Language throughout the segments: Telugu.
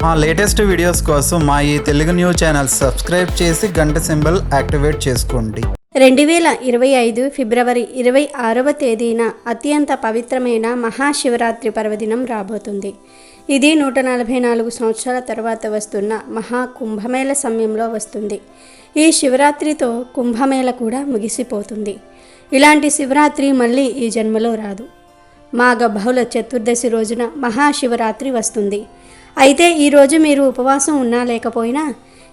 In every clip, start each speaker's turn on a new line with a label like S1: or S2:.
S1: మా లేటెస్ట్ వీడియోస్ కోసం మా ఈ తెలుగు న్యూస్ ఛానల్ సబ్స్క్రైబ్ చేసి గంట సింబల్ యాక్టివేట్ చేసుకోండి.
S2: 2025 ఫిబ్రవరి 26వ తేదీన అత్యంత పవిత్రమైన మహాశివరాత్రి పర్వదినం రాబోతుంది. ఇది 144 సంవత్సరాల తర్వాత వస్తున్న మహాకుంభమేళ సమయంలో వస్తుంది. ఈ శివరాత్రితో కుంభమేళ కూడా ముగిసిపోతుంది. ఇలాంటి శివరాత్రి మళ్ళీ ఈ జన్మలో రాదు. మాఘ బహుళ చతుర్దశి రోజున మహాశివరాత్రి వస్తుంది. అయితే ఈరోజు మీరు ఉపవాసం ఉన్నా లేకపోయినా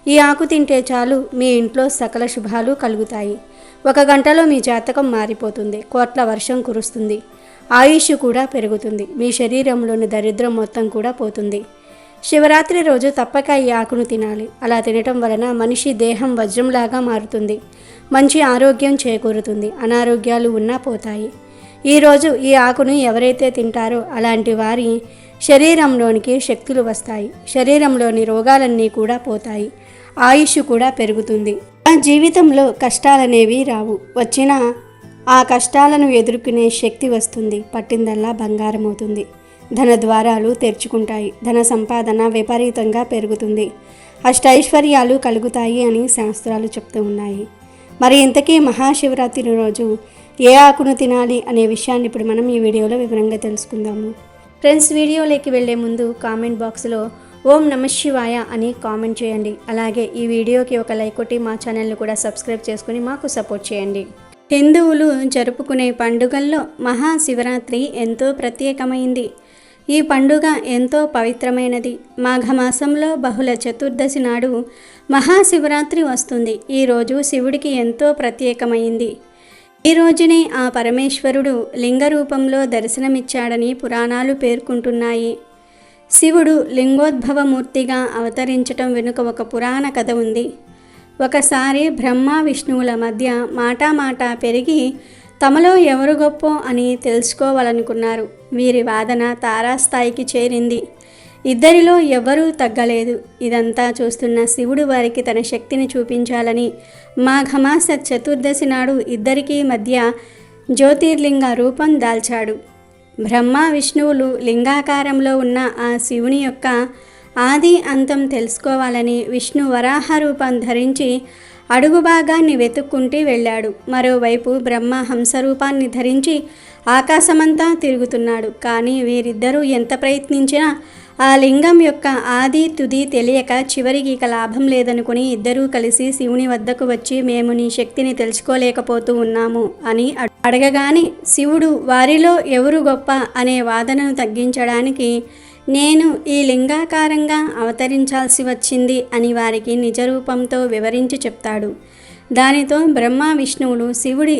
S2: ఈ ఆకు తింటే చాలు మీ ఇంట్లో సకల శుభాలు కలుగుతాయి. 1 గంటలో మీ జాతకం మారిపోతుంది. కోట్ల వర్షం కురుస్తుంది. ఆయుష్ కూడా పెరుగుతుంది. మీ శరీరంలోని దరిద్రం మొత్తం కూడా పోతుంది. శివరాత్రి రోజు తప్పక ఈ ఆకును తినాలి. అలా తినటం వలన మనిషి దేహం వజ్రంలాగా మారుతుంది. మంచి ఆరోగ్యం చేకూరుతుంది. అనారోగ్యాలు ఉన్నా పోతాయి. ఈరోజు ఈ ఆకును ఎవరైతే తింటారో అలాంటి వారి శరీరంలోనికి శక్తులు వస్తాయి. శరీరంలోని రోగాలన్నీ కూడా పోతాయి. ఆయుష్ కూడా పెరుగుతుంది. ఆ జీవితంలో కష్టాలనేవి రావు. వచ్చినా ఆ కష్టాలను ఎదుర్కొనే శక్తి వస్తుంది. పట్టిందల్లా బంగారం అవుతుంది. ధన ద్వారాలు తెరుచుకుంటాయి. ధన సంపాదన విపరీతంగా పెరుగుతుంది. అష్టైశ్వర్యాలు కలుగుతాయి అని శాస్త్రాలు చెప్తూ ఉన్నాయి. మరి ఇంతకీ మహాశివరాత్రి రోజు ఏ ఆకును తినాలి అనే విషయాన్ని ఇప్పుడు మనం ఈ వీడియోలో వివరంగా తెలుసుకుందాము. ఫ్రెండ్స్, వీడియోలోకి వెళ్ళే ముందు కామెంట్ బాక్స్లో ఓం నమః శివాయ అని కామెంట్ చేయండి. అలాగే ఈ వీడియోకి ఒక లైక్ కొట్టి మా ఛానల్ని కూడా సబ్స్క్రైబ్ చేసుకుని మాకు సపోర్ట్ చేయండి. హిందువులు జరుపుకునే పండుగల్లో మహాశివరాత్రి ఎంతో ప్రత్యేకమైంది. ఈ పండుగ ఎంతో పవిత్రమైనది. మాఘమాసంలో బహుళ చతుర్దశి నాడు మహాశివరాత్రి వస్తుంది. ఈరోజు శివుడికి ఎంతో ప్రత్యేకమైంది. ఈ రోజునే ఆ పరమేశ్వరుడు లింగ రూపంలో దర్శనమిచ్చాడని పురాణాలు పేర్కొంటున్నాయి. శివుడు లింగోద్భవమూర్తిగా అవతరించటం వెనుక ఒక పురాణ కథ ఉంది. ఒకసారి బ్రహ్మ విష్ణువుల మధ్య మాటా పెరిగి తమలో ఎవరు గొప్ప అని తెలుసుకోవాలనుకున్నారు. వీరి వాదన తారాస్థాయికి చేరింది. ఇద్దరిలో ఎవరూ తగ్గలేదు. ఇదంతా చూస్తున్న శివుడు వారికి తన శక్తిని చూపించాలని మాఘమాస చతుర్దశి నాడు ఇద్దరికీ మధ్య జ్యోతిర్లింగ రూపం దాల్చాడు. బ్రహ్మ విష్ణువులు లింగాకారంలో ఉన్న ఆ శివుని యొక్క ఆది అంతం తెలుసుకోవాలని విష్ణు వరాహ రూపం ధరించి అడుగు భాగాన్ని వెతుక్కుంటూ వెళ్ళాడు. మరోవైపు బ్రహ్మ హంసరూపాన్ని ధరించి ఆకాశమంతా తిరుగుతున్నాడు. కానీ వీరిద్దరూ ఎంత ప్రయత్నించినా ఆ లింగం యొక్క ఆది తుది తెలియక చివరికి ఇక లాభం లేదనుకుని ఇద్దరూ కలిసి శివుని వద్దకు వచ్చి మేము నీ శక్తిని తెలుసుకోలేకపోతూ ఉన్నాము అని అడగగానే శివుడు వారిలో ఎవరు గొప్ప అనే వాదనను తగ్గించడానికి నేను ఈ లింగాకారంగా అవతరించాల్సి వచ్చింది అని వారికి నిజరూపంతో వివరించి చెప్తాడు. దానితో బ్రహ్మ విష్ణువులు శివుడి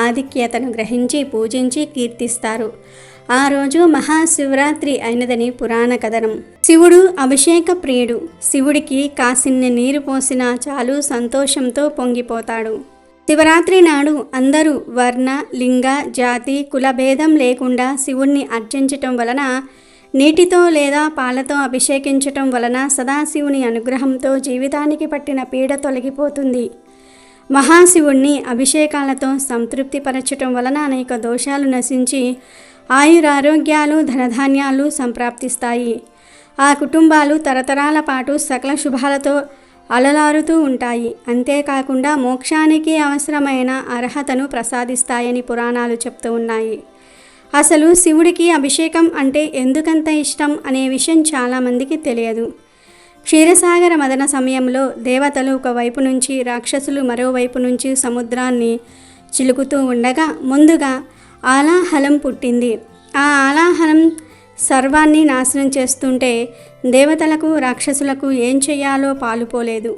S2: ఆధిక్యతను గ్రహించి పూజించి కీర్తిస్తారు. ఆ రోజు మహాశివరాత్రి అయినదని పురాణ కథనం. శివుడు అభిషేక ప్రియుడు. శివుడికి కాసిన్ని నీరు పోసినా చాలు సంతోషంతో పొంగిపోతాడు. శివరాత్రి నాడు అందరూ వర్ణ లింగ జాతి కులభేదం లేకుండా శివుణ్ణి అర్చించటం వలన, నీటితో లేదా పాలతో అభిషేకించటం వలన సదాశివుని అనుగ్రహంతో జీవితానికి పట్టిన పీడ తొలగిపోతుంది. మహాశివుణ్ణి అభిషేకాలతో సంతృప్తిపరచటం వలన అనేక దోషాలు నశించి ఆయురారోగ్యాలు ధనధాన్యాలు సంప్రాప్తిస్తాయి. ఆ కుటుంబాలు తరతరాల పాటు సకల శుభాలతో అలలారుతూ ఉంటాయి. అంతేకాకుండా మోక్షానికి అవసరమైన అర్హతను ప్రసాదిస్తాయని పురాణాలు చెప్తూ ఉన్నాయి. అసలు శివుడికి అభిషేకం అంటే ఎందుకంత ఇష్టం అనే విషయం చాలామందికి తెలియదు. క్షీరసాగర మదన సమయంలో దేవతలు ఒకవైపు నుంచి, రాక్షసులు మరోవైపు నుంచి సముద్రాన్ని చిలుకుతూ ఉండగా ముందుగా ఆలాహలం పుట్టింది. ఆ ఆలాహలం సర్వాన్ని నాశనం చేస్తుంటే దేవతలకు రాక్షసులకు ఏం చేయాలో పాలుపోలేదు.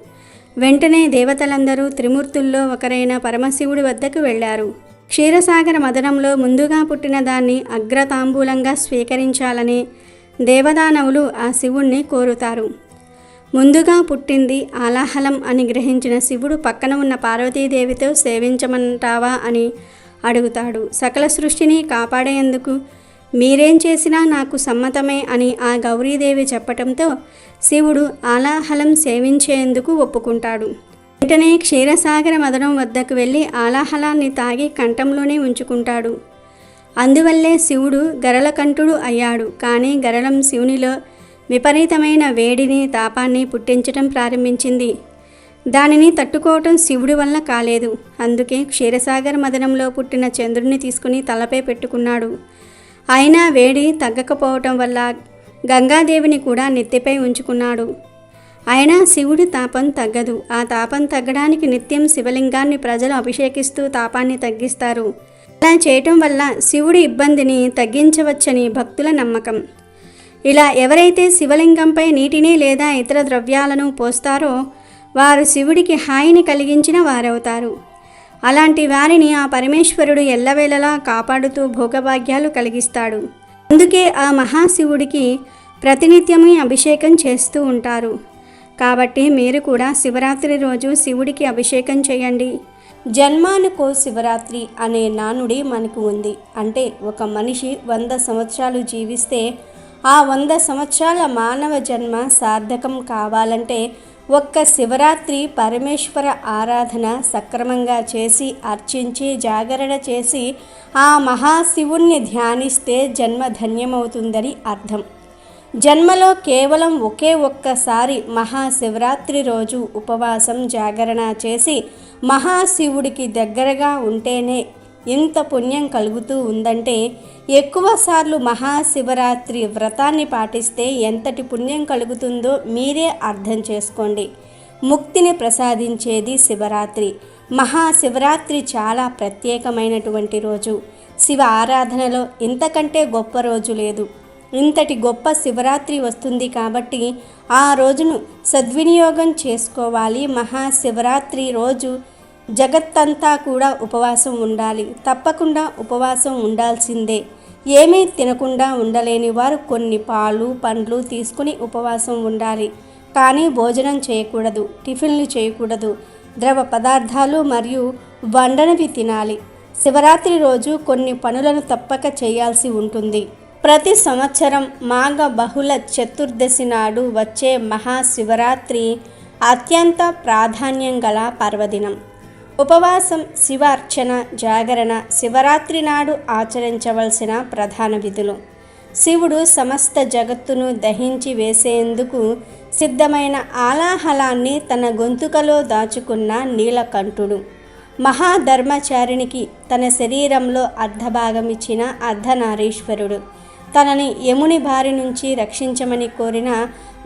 S2: వెంటనే దేవతలందరూ త్రిమూర్తుల్లో ఒకరైన పరమశివుడి వద్దకు వెళ్ళారు. క్షీరసాగర మదనంలో ముందుగా పుట్టిన దాన్ని అగ్రతాంబూలంగా స్వీకరించాలని దేవదానవులు ఆ శివుణ్ణి కోరుతారు. ముందుగా పుట్టింది ఆలాహలం అని గ్రహించిన శివుడు పక్కన ఉన్న పార్వతీదేవితో సేవించమంటావా అని అడుగుతాడు. సకల సృష్టిని కాపాడేందుకు మీరేం చేసినా నాకు సమ్మతమే అని ఆ గౌరీదేవి చెప్పటంతో శివుడు ఆలాహలం సేవించేందుకు ఒప్పుకుంటాడు. వెంటనే క్షీరసాగర మదనం వద్దకు వెళ్ళి ఆలాహలాన్ని తాగి కంఠంలోనే ఉంచుకుంటాడు. అందువల్లే శివుడు గరళకంఠుడు అయ్యాడు. కానీ గరళం శివునిలో విపరీతమైన వేడిని తాపాన్ని పుట్టించటం ప్రారంభించింది. దానిని తట్టుకోవటం శివుడి వల్ల కాలేదు. అందుకే క్షీరసాగర మదనంలో పుట్టిన చంద్రుడిని తీసుకుని తలపై పెట్టుకున్నాడు. అయినా వేడి తగ్గకపోవటం వల్ల గంగాదేవిని కూడా నెత్తిపై ఉంచుకున్నాడు. అయినా శివుడి తాపం తగ్గదు. ఆ తాపం తగ్గడానికి నిత్యం శివలింగాన్ని ప్రజలు అభిషేకిస్తూ తాపాన్ని తగ్గిస్తారు. అలా చేయటం వల్ల శివుడి ఇబ్బందిని తగ్గించవచ్చని భక్తుల నమ్మకం. ఇలా ఎవరైతే శివలింగంపై నీటిని లేదా ఇతర ద్రవ్యాలను పోస్తారో వారు శివుడికి హాయిని కలిగించిన వారవుతారు. అలాంటి వారిని ఆ పరమేశ్వరుడు ఎల్లవేళలా కాపాడుతూ భోగభాగ్యాలు కలిగిస్తాడు. అందుకే ఆ మహాశివుడికి ప్రతినిత్యము అభిషేకం చేస్తూ ఉంటారు. కాబట్టి మీరు కూడా శివరాత్రి రోజు శివుడికి అభిషేకం చేయండి. జన్మానుకో శివరాత్రి అనే నానుడి మనకు ఉంది. అంటే ఒక మనిషి 100 సంవత్సరాలు జీవిస్తే ఆ 100 సంవత్సరాల మానవ జన్మ సార్థకం కావాలంటే ఒక్క శివరాత్రి పరమేశ్వర ఆరాధన సక్రమంగా చేసి అర్చించి జాగరణ చేసి ఆ మహాశివుణ్ణి ధ్యానిస్తే జన్మ ధన్యమవుతుందని అర్థం. జన్మలో కేవలం ఒక్కసారి మహాశివరాత్రి రోజు ఉపవాసం జాగరణ చేసి మహాశివుడికి దగ్గరగా ఉంటేనే ఇంత పుణ్యం కలుగుతూ ఉందంటే ఎక్కువసార్లు మహాశివరాత్రి వ్రతాన్ని పాటిస్తే ఎంతటి పుణ్యం కలుగుతుందో మీరే అర్థం చేసుకోండి. ముక్తిని ప్రసాదించేది శివరాత్రి. మహాశివరాత్రి చాలా ప్రత్యేకమైనటువంటి రోజు. శివ ఆరాధనలో ఇంతకంటే గొప్ప రోజు లేదు. ఇంతటి గొప్ప శివరాత్రి వస్తుంది కాబట్టి ఆ రోజును సద్వినియోగం చేసుకోవాలి. మహాశివరాత్రి రోజు జగత్తంతా కూడా ఉపవాసం ఉండాలి. తప్పకుండా ఉపవాసం ఉండాల్సిందే. ఏమీ తినకుండా ఉండలేని వారు కొన్ని పాలు పండ్లు తీసుకుని ఉపవాసం ఉండాలి. కానీ భోజనం చేయకూడదు, టిఫిన్లు చేయకూడదు, ద్రవ పదార్థాలు మరియు వండనివి తినాలి. శివరాత్రి రోజు కొన్ని పనులను తప్పక చేయాల్సి ఉంటుంది. ప్రతి సంవత్సరం మాఘ బహుళ చతుర్దశి నాడు వచ్చే మహాశివరాత్రి అత్యంత ప్రాధాన్యం గల పర్వదినం. ఉపవాసం, శివార్చన, జాగరణ శివరాత్రి నాడు ఆచరించవలసిన ప్రధాన విధులు. శివుడు సమస్త జగత్తును దహించి వేసేందుకు సిద్ధమైన ఆలాహలాన్ని తన గొంతుకలో దాచుకున్న నీలకంఠుడు. మహాధర్మచారినికి తన శరీరంలో అర్ధభాగమిచ్చిన అర్ధనారీశ్వరుడు. తనని యముని బారి నుంచి రక్షించమని కోరిన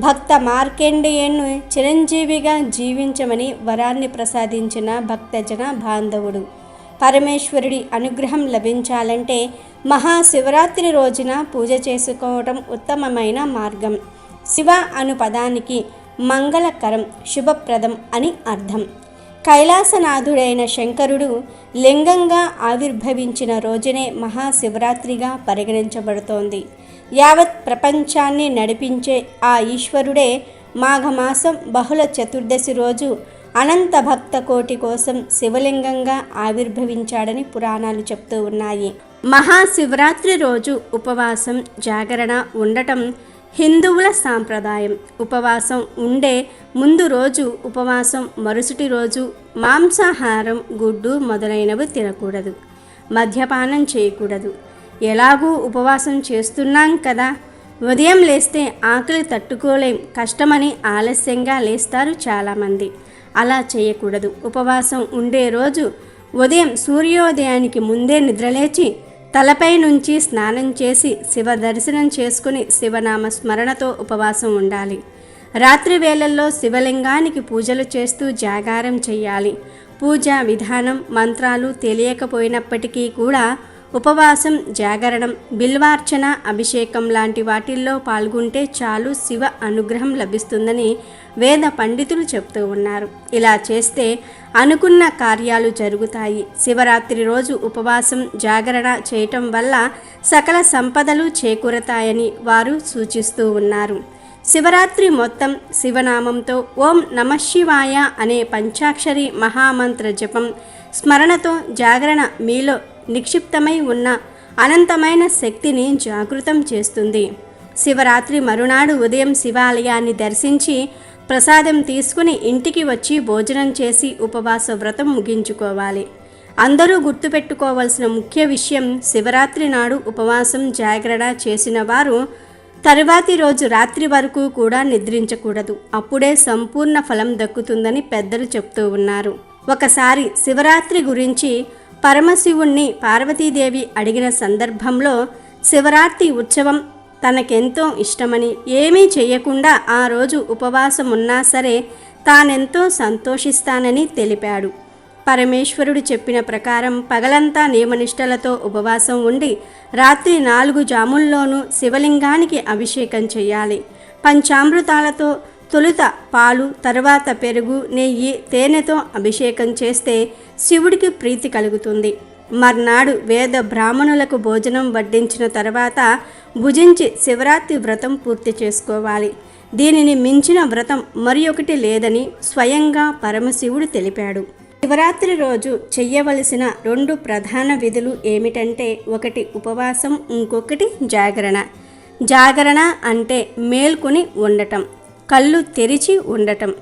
S2: భక్త మార్కండేయుని చిరంజీవిగా జీవించమని వరాన్ని ప్రసాదించిన భక్తజన బాంధవుడు. పరమేశ్వరుడి అనుగ్రహం లభించాలంటే మహాశివరాత్రి రోజున పూజ చేసుకోవడం ఉత్తమమైన మార్గం. శివ అను పదానికి మంగళకరం, శుభప్రదం అని అర్థం. కైలాసనాథుడైన శంకరుడు లింగంగా ఆవిర్భవించిన రోజునే మహాశివరాత్రిగా పరిగణించబడుతోంది. యావత్ ప్రపంచాన్ని నడిపించే ఆ ఈశ్వరుడే మాఘమాసం బహుళ చతుర్దశి రోజు అనంత భక్త కోటి కోసం శివలింగంగా ఆవిర్భవించాడని పురాణాలు చెప్తూ ఉన్నాయి. మహాశివరాత్రి రోజు ఉపవాసం, జాగరణ ఉండటం హిందువుల సాంప్రదాయం. ఉపవాసం ఉండే ముందు రోజు ఉపవాసం, మరుసటి రోజు మాంసాహారం, గుడ్డు మొదలైనవి తినకూడదు. మద్యపానం చేయకూడదు. ఎలాగూ ఉపవాసం చేస్తున్నాం కదా, ఉదయం లేస్తే ఆకలి తట్టుకోలేం, కష్టమని ఆలస్యంగా లేస్తారు చాలామంది. అలా చేయకూడదు. ఉపవాసం ఉండే రోజు ఉదయం సూర్యోదయానికి ముందే నిద్రలేచి తలపై నుంచి స్నానం చేసి శివ దర్శనం చేసుకుని శివనామ స్మరణతో ఉపవాసం ఉండాలి. రాత్రి వేళల్లో శివలింగానికి పూజలు చేస్తూ జాగారం చేయాలి. పూజా విధానం, మంత్రాలు తెలియకపోయినప్పటికీ కూడా ఉపవాసం, జాగరణం, బిల్వార్చన, అభిషేకం లాంటి వాటిల్లో పాల్గొంటే చాలు శివ అనుగ్రహం లభిస్తుందని వేద పండితులు చెప్తూ ఉన్నారు. ఇలా చేస్తే అనుకున్న కార్యాలు జరుగుతాయి. శివరాత్రి రోజు ఉపవాసం, జాగరణ చేయటం వల్ల సకల సంపదలు చేకూరతాయని వారు సూచిస్తూ ఉన్నారు. శివరాత్రి మొత్తం శివనామంతో ఓం నమఃశివాయ అనే పంచాక్షరి మహామంత్ర జపం, స్మరణతో జాగరణ మీలో నిక్షిప్తమై ఉన్న అనంతమైన శక్తిని జాగృతం చేస్తుంది. శివరాత్రి మరునాడు ఉదయం శివాలయాన్ని దర్శించి ప్రసాదం తీసుకుని ఇంటికి వచ్చి భోజనం చేసి ఉపవాస వ్రతం ముగించుకోవాలి. అందరూ గుర్తుపెట్టుకోవాల్సిన ముఖ్య విషయం, శివరాత్రి నాడు ఉపవాసం, జాగరణ చేసిన వారు తరువాతి రోజు రాత్రి వరకు కూడా నిద్రించకూడదు. అప్పుడే సంపూర్ణ ఫలం దక్కుతుందని పెద్దలు చెప్తూ ఉన్నారు. ఒకసారి శివరాత్రి గురించి పరమశివుణ్ణి పార్వతీదేవి అడిగిన సందర్భంలో శివరాత్రి ఉత్సవం తనకెంతో ఇష్టమని, ఏమీ చేయకుండా ఆ రోజు ఉపవాసం ఉన్నా సరే తానెంతో సంతోషిస్తానని తెలిపాడు. పరమేశ్వరుడు చెప్పిన ప్రకారం పగలంతా నియమనిష్టలతో ఉపవాసం ఉండి రాత్రి 4 జాముల్లోనూ శివలింగానికి అభిషేకం చేయాలి. పంచామృతాలతో తొలుత పాలు, తర్వాత పెరుగు, నెయ్యి, తేనెతో అభిషేకం చేస్తే శివుడికి ప్రీతి కలుగుతుంది. మర్నాడు వేద బ్రాహ్మణులకు భోజనం వడ్డించిన తర్వాత భుజించి శివరాత్రి వ్రతం పూర్తి చేసుకోవాలి. దీనిని మించిన వ్రతం మరి ఒకటి లేదని స్వయంగా పరమశివుడు తెలిపాడు. శివరాత్రి రోజు చెయ్యవలసిన 2 ప్రధాన విధులు ఏమిటంటే, ఒకటి ఉపవాసం, ఇంకొకటి జాగరణ. జాగరణ అంటే మేల్కొని ఉండటం, కళ్ళు తెరిచి ఉండటం.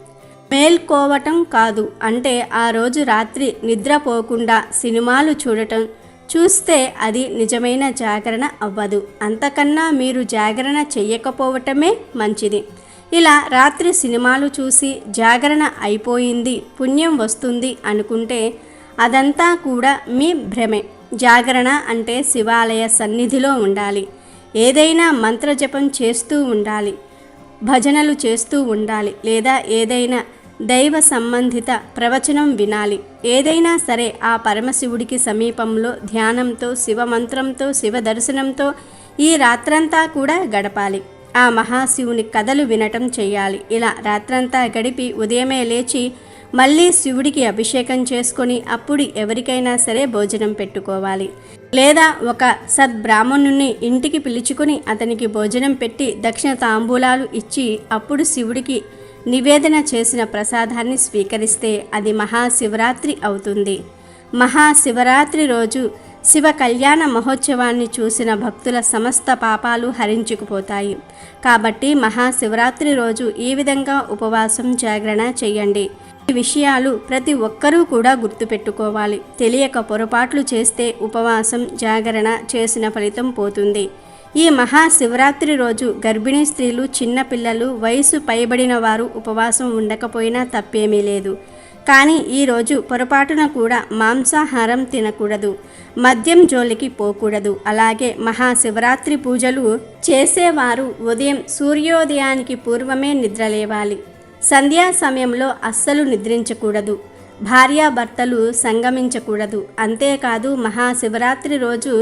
S2: మేల్కోవటం కాదు, అంటే ఆ రోజు రాత్రి నిద్రపోకుండా సినిమాలు చూడటం. చూస్తే అది నిజమైన జాగరణ అవ్వదు. అంతకన్నా మీరు జాగరణ చెయ్యకపోవటమే మంచిది. ఇలా రాత్రి సినిమాలు చూసి జాగరణ అయిపోయింది, పుణ్యం వస్తుంది అనుకుంటే అదంతా కూడా మీ భ్రమే. జాగరణ అంటే శివాలయ సన్నిధిలో ఉండాలి, ఏదైనా మంత్రజపం చేస్తూ ఉండాలి, భజనలు చేస్తూ ఉండాలి, లేదా ఏదైనా దైవ సంబంధిత ప్రవచనం వినాలి. ఏదైనా సరే ఆ పరమశివుడికి సమీపంలో ధ్యానంతో, శివమంత్రంతో, శివ దర్శనంతో ఈ రాత్రంతా కూడా గడపాలి. ఆ మహాశివుని కథలు వినటం చేయాలి. ఇలా రాత్రంతా గడిపి ఉదయమే లేచి మళ్ళీ శివుడికి అభిషేకం చేసుకొని అప్పుడు ఎవరికైనా సరే భోజనం పెట్టుకోవాలి. లేదా ఒక సద్బ్రాహ్మణుని ఇంటికి పిలుచుకొని అతనికి భోజనం పెట్టి దక్షిణ తాంబూలాలు ఇచ్చి అప్పుడు శివుడికి నివేదన చేసిన ప్రసాదాన్ని స్వీకరిస్తే అది మహాశివరాత్రి అవుతుంది. మహాశివరాత్రి రోజు శివ కళ్యాణ మహోత్సవాన్ని చూసిన భక్తుల సమస్త పాపాలు హరించుకుపోతాయి. కాబట్టి మహాశివరాత్రి రోజు ఈ విధంగా ఉపవాసం, జాగరణ చేయండి. ఈ విషయాలు ప్రతి ఒక్కరూ కూడా గుర్తుపెట్టుకోవాలి. తెలియక పొరపాట్లు చేస్తే ఉపవాసం, జాగరణ చేసిన ఫలితం పోతుంది. ఈ మహాశివరాత్రి రోజు గర్భిణీ స్త్రీలు, చిన్నపిల్లలు, వయసు పైబడిన వారు ఉపవాసం ఉండకపోయినా తప్పేమీ లేదు. కానీ ఈరోజు పొరపాటున కూడా మాంసాహారం తినకూడదు, మద్యం జోలికి పోకూడదు. అలాగే మహాశివరాత్రి పూజలు చేసేవారు ఉదయం సూర్యోదయానికి పూర్వమే నిద్రలేవాలి. సంధ్యా సమయంలో అస్సలు నిద్రించకూడదు. భార్యాభర్తలు సంగమించకూడదు. అంతేకాదు మహాశివరాత్రి రోజు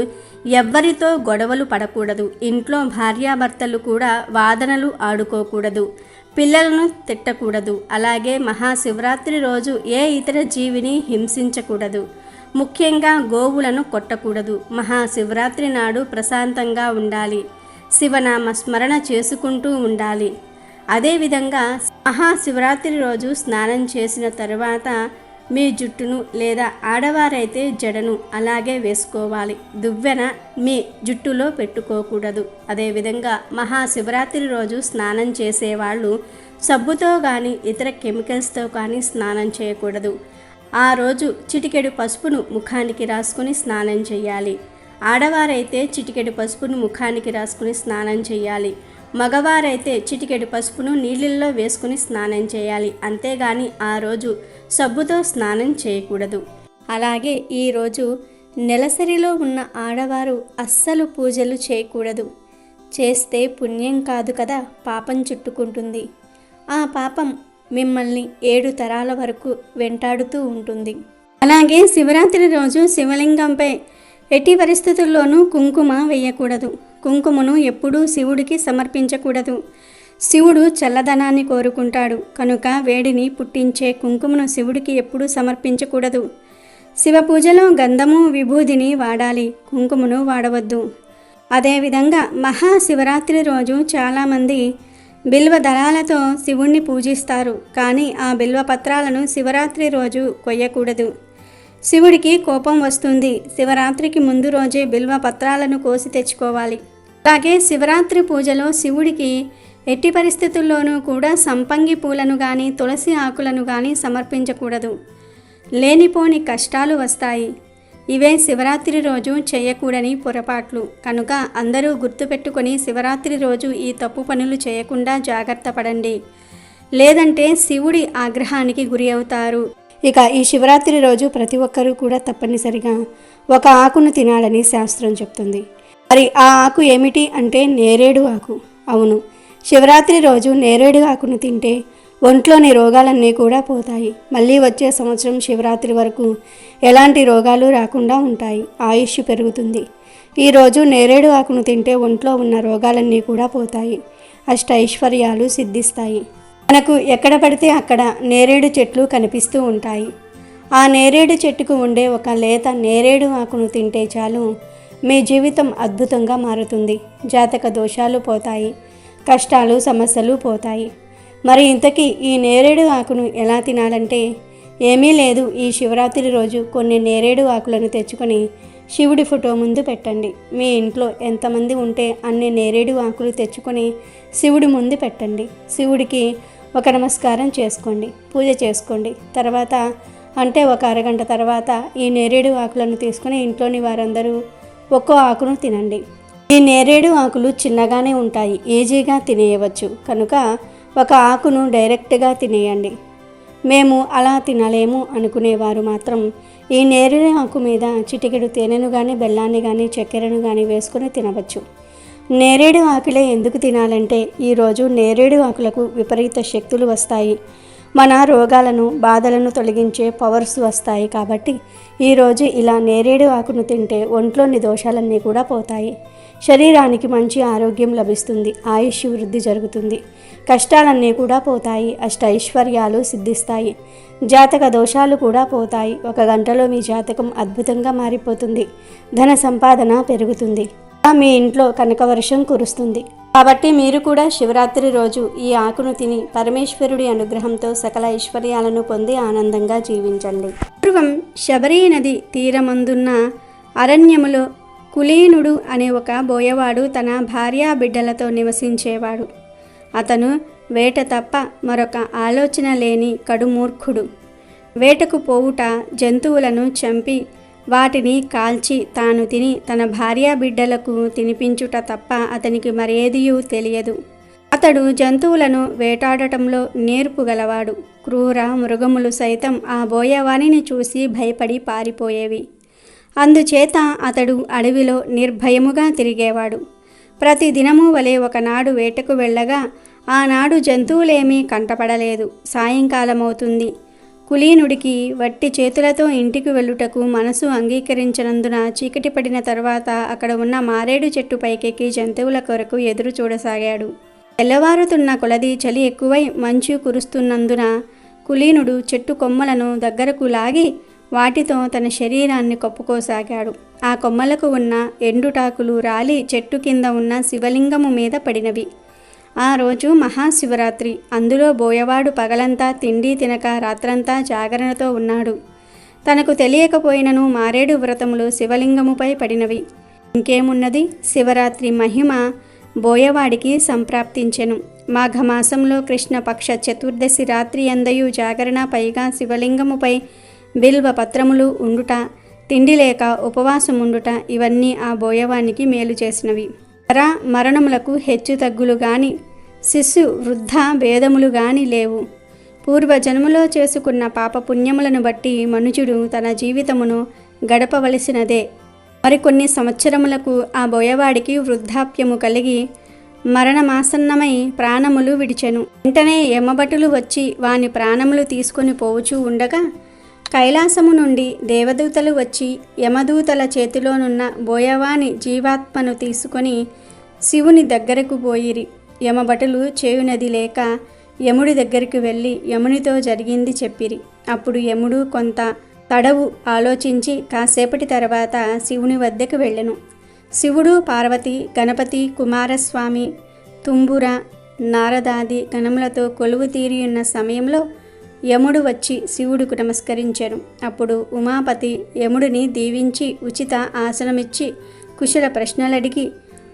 S2: ఎవ్వరితో గొడవలు పడకూడదు. ఇంట్లో భార్యాభర్తలు కూడా వాదనలు ఆడుకోకూడదు. పిల్లలను తిట్టకూడదు. అలాగే మహాశివరాత్రి రోజు ఏ ఇతర జీవిని హింసించకూడదు. ముఖ్యంగా గోవులను కొట్టకూడదు. మహాశివరాత్రి నాడు ప్రశాంతంగా ఉండాలి. శివనామ స్మరణ చేసుకుంటూ ఉండాలి. అదేవిధంగా మహాశివరాత్రి రోజు స్నానం చేసిన తరువాత మీ జుట్టును, లేదా ఆడవారైతే జడను అలాగే వేసుకోవాలి. దువ్వెన మీ జుట్టులో పెట్టుకోకూడదు. అదేవిధంగా మహాశివరాత్రి రోజు స్నానం చేసేవాళ్ళు సబ్బుతో కానీ ఇతర కెమికల్స్తో కానీ స్నానం చేయకూడదు. ఆ రోజు చిటికెడు పసుపును ముఖానికి రాసుకుని స్నానం చేయాలి. ఆడవారైతే చిటికెడు పసుపును ముఖానికి రాసుకుని స్నానం చేయాలి. మగవారైతే చిటికెడు పసుపును నీళ్ళల్లో వేసుకుని స్నానం చేయాలి. అంతేగాని ఆ రోజు సబ్బుతో స్నానం చేయకూడదు. అలాగే ఈరోజు నెలసరిలో ఉన్న ఆడవారు అస్సలు పూజలు చేయకూడదు. చేస్తే పుణ్యం కాదు కదా, పాపం చుట్టుకుంటుంది. ఆ పాపం మిమ్మల్ని 7 తరాల వరకు వెంటాడుతూ ఉంటుంది. అలాగే శివరాత్రి రోజు శివలింగంపై ఎట్టి పరిస్థితుల్లోనూ కుంకుమ వేయకూడదు. కుంకుమను ఎప్పుడూ శివుడికి సమర్పించకూడదు. శివుడు చల్లదనాన్ని కోరుకుంటాడు కనుక వేడిని పుట్టించే కుంకుమను శివుడికి ఎప్పుడూ సమర్పించకూడదు. శివ పూజలో గంధము, విభూదిని వాడాలి, కుంకుమను వాడవద్దు. అదేవిధంగా మహాశివరాత్రి రోజు చాలామంది బిల్వ దళాలతో శివుణ్ణి పూజిస్తారు. కానీ ఆ బిల్వ పత్రాలను శివరాత్రి రోజు కొయ్యకూడదు. శివుడికి కోపం వస్తుంది. శివరాత్రికి ముందు రోజే బిల్వ పత్రాలను కోసి తెచ్చుకోవాలి. అలాగే శివరాత్రి పూజలో శివుడికి ఎట్టి పరిస్థితుల్లోనూ కూడా సంపంగి పూలను కానీ, తులసి ఆకులను కానీ సమర్పించకూడదు. లేనిపోని కష్టాలు వస్తాయి. ఇవే శివరాత్రి రోజు చేయకూడని పొరపాట్లు కనుక అందరూ గుర్తుపెట్టుకొని శివరాత్రి రోజు ఈ తప్పు పనులు చేయకుండా జాగ్రత్త పడండి, లేదంటే శివుడి ఆగ్రహానికి గురి అవుతారు. ఇక ఈ శివరాత్రి రోజు ప్రతి ఒక్కరూ కూడా తప్పనిసరిగా ఒక ఆకును తినాలని శాస్త్రం చెప్తుంది. మరి ఆ ఆకు ఏమిటి అంటే నేరేడు ఆకు. అవును, శివరాత్రి రోజు నేరేడు ఆకును తింటే ఒంట్లోని రోగాలన్నీ కూడా పోతాయి. మళ్ళీ వచ్చే సంవత్సరం శివరాత్రి వరకు ఎలాంటి రోగాలు రాకుండా ఉంటాయి, ఆయుష్ పెరుగుతుంది. ఈరోజు నేరేడు ఆకును తింటే ఒంట్లో ఉన్న రోగాలన్నీ కూడా పోతాయి, అష్టైశ్వర్యాలు సిద్ధిస్తాయి. మనకు ఎక్కడ పడితే అక్కడ నేరేడు చెట్లు కనిపిస్తూ ఉంటాయి. ఆ నేరేడు చెట్టుకు ఉండే ఒక లేత నేరేడు ఆకును తింటే చాలు, మీ జీవితం అద్భుతంగా మారుతుంది. జాతక దోషాలు పోతాయి, కష్టాలు సమస్యలు పోతాయి. మరి ఇంతకీ ఈ నేరేడు ఆకును ఎలా తినాలంటే ఏమీ లేదు. ఈ శివరాత్రి రోజు కొన్ని నేరేడు ఆకులను తెచ్చుకొని శివుడి ఫోటో ముందు పెట్టండి. మీ ఇంట్లో ఎంతమంది ఉంటే అన్ని నేరేడు ఆకులు తెచ్చుకొని శివుడి ముందు పెట్టండి. శివుడికి ఒక నమస్కారం చేసుకోండి, పూజ చేసుకోండి. తర్వాత అంటే ఒక అరగంట తర్వాత ఈ నేరేడు ఆకులను తీసుకొని ఇంట్లోని వారందరూ ఒక్కో ఆకును తినండి. ఈ నేరేడు ఆకులు చిన్నగానే ఉంటాయి, ఈజీగా తినేయవచ్చు. కనుక ఒక ఆకును డైరెక్ట్గా తినేయండి. మేము అలా తినలేము అనుకునేవారు మాత్రం ఈ నేరేడు ఆకు మీద చిటికెడు తేనెను కానీ బెల్లాన్ని కానీ చక్కెరను కానీ వేసుకొని తినవచ్చు. నేరేడు ఆకులే ఎందుకు తినాలంటే ఈరోజు నేరేడు ఆకులకు విపరీత శక్తులు వస్తాయి. మన రోగాలను బాధలను తొలగించే పవర్స్ వస్తాయి. కాబట్టి ఈరోజు ఇలా నేరేడు ఆకును తింటే ఒంట్లోని దోషాలన్నీ కూడా పోతాయి. శరీరానికి మంచి ఆరోగ్యం లభిస్తుంది, ఆయుష్ వృద్ధి జరుగుతుంది, కష్టాలన్నీ కూడా పోతాయి, అష్టైశ్వర్యాలు సిద్ధిస్తాయి, జాతక దోషాలు కూడా పోతాయి. 1 గంటలో మీ జాతకం అద్భుతంగా మారిపోతుంది, ధన సంపాదన పెరుగుతుంది, మీ ఇంట్లో కనకవర్షం కురుస్తుంది. కాబట్టి మీరు కూడా శివరాత్రి రోజు ఈ ఆకును తిని పరమేశ్వరుడి అనుగ్రహంతో సకల ఐశ్వర్యాలను పొంది ఆనందంగా జీవించండి. పూర్వం శబరీ నది తీరమందున్న అరణ్యములో కులీనుడు అనే ఒక బోయవాడు తన భార్యా బిడ్డలతో నివసించేవాడు. అతను వేట తప్ప మరొక ఆలోచన లేని కడుమూర్ఖుడు. వేటకు పోవుట, జంతువులను చంపి వాటిని కాల్చి తాను తిని తన భార్యా బిడ్డలకు తినిపించుట తప్ప అతనికి మరేదియూ తెలియదు. అతడు జంతువులను వేటాడటంలో నేర్పు గలవాడు. క్రూర మృగములు సైతం ఆ బోయవానిని చూసి భయపడి పారిపోయేవి. అందుచేత అతడు అడవిలో నిర్భయముగా తిరిగేవాడు. ప్రతి దినము వలె ఒకనాడు వేటకు వెళ్ళగా ఆనాడు జంతువులేమీ కంటపడలేదు. సాయంకాలమవుతుంది. కులీనుడికి వట్టి చేతులతో ఇంటికి వెళ్ళుటకు మనసు అంగీకరించినందున చీకటి పడిన తర్వాత అక్కడ ఉన్న మారేడు చెట్టు పైకెక్కి జంతువుల కొరకు ఎదురు చూడసాగాడు. తెల్లవారుతున్న కొలది చలి ఎక్కువై మంచు కురుస్తున్నందున కులీనుడు చెట్టు కొమ్మలను దగ్గరకు లాగి వాటితో తన శరీరాన్ని కప్పుకోసాగాడు. ఆ కొమ్మలకు ఉన్న ఎండుటాకులు రాలి చెట్టు కింద ఉన్న శివలింగము మీద పడినవి. ఆ రోజు మహాశివరాత్రి. అందులో బోయవాడు పగలంతా తిండి తినక రాత్రంతా జాగరణతో ఉన్నాడు. తనకు తెలియకపోయినను మారేడు వ్రతములు శివలింగముపై పడినవి. ఇంకేమున్నది, శివరాత్రి మహిమ బోయవాడికి సంప్రాప్తించెను. మాఘమాసంలో కృష్ణపక్ష చతుర్దశి రాత్రి అందయు జాగరణ, పైగా శివలింగముపై బిల్వ పత్రములు ఉండుట, తిండి లేక ఉపవాసముండుట ఇవన్నీ ఆ బోయవానికి మేలు చేసినవి. మరణములకు హెచ్చు తగ్గులు గాని శిశు వృద్ధ భేదములు గాని లేవు. పూర్వజన్మలో చేసుకున్న పాపపుణ్యములను బట్టి మనుజుడు తన జీవితమును గడపవలసినదే. మరికొన్ని సంవత్సరములకు ఆ బోయవాడికి వృద్ధాప్యము కలిగి మరణమాసన్నమై ప్రాణములు విడిచెను. వెంటనే యమభటులు వచ్చి వాని ప్రాణములు తీసుకొని పోవుచూ ఉండగా కైలాసము నుండి దేవదూతలు వచ్చి యమదూతల చేతిలోనున్న బోయవాని జీవాత్మను తీసుకొని శివుని దగ్గరకు పోయిరి. యమభటులు చేయునది లేక యముడి దగ్గరికి వెళ్ళి యమునితో జరిగింది చెప్పిరి. అప్పుడు యముడు కొంత తడవు ఆలోచించి కాసేపటి తర్వాత శివుని వద్దకు వెళ్ళెను. శివుడు, పార్వతి, గణపతి, కుమారస్వామి, తుంబుర, నారదాది గణములతో కొలువు తీరియున్న సమయంలో యముడు వచ్చి శివుడికి నమస్కరించెను. అప్పుడు ఉమాపతి యముడిని దీవించి ఉచిత ఆసనమిచ్చి కుశల ప్రశ్నలడిగి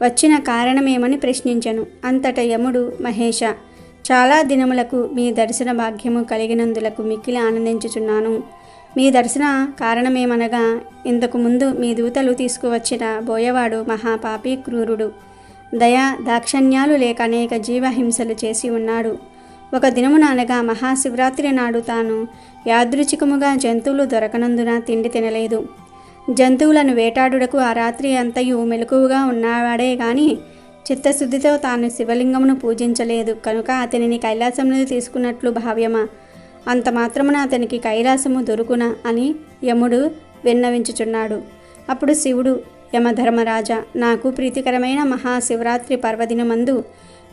S2: వచ్చిన కారణమేమని ప్రశ్నించెను. అంతట యముడు, మహేష, చాలా దినములకు మీ దర్శన భాగ్యము కలిగినందులకు మిక్కిలి ఆనందించుచున్నాను. మీ దర్శన కారణమేమనగా ఇంతకు ముందు మీ దూతలు తీసుకువచ్చిన బోయవాడు మహాపాపి క్రూరుడు. దయా దాక్షణ్యాలు లేక అనేక జీవహింసలు చేసి ఉన్నాడు. ఒక దినమున అనగా మహాశివరాత్రి నాడు తాను యాదృచ్ఛికముగా జంతువులు దొరకనందున తిండి తినలేదు. జంతువులను వేటాడుటకు ఆ రాత్రి అంతయు మెలకువగా ఉన్నవాడే గాని చిత్తశుద్ధితో తాను శివలింగమును పూజించలేదు కనుక అతనిని కైలాసమును తీసుకున్నట్లు భావ్యమా? అంత మాత్రమున అతనికి కైలాసము దొరుకునా అని యముడు విన్నవించుచున్నాడు. అప్పుడు శివుడు, యమధర్మరాజా, నాకు ప్రీతికరమైన మహాశివరాత్రి పర్వదినమందు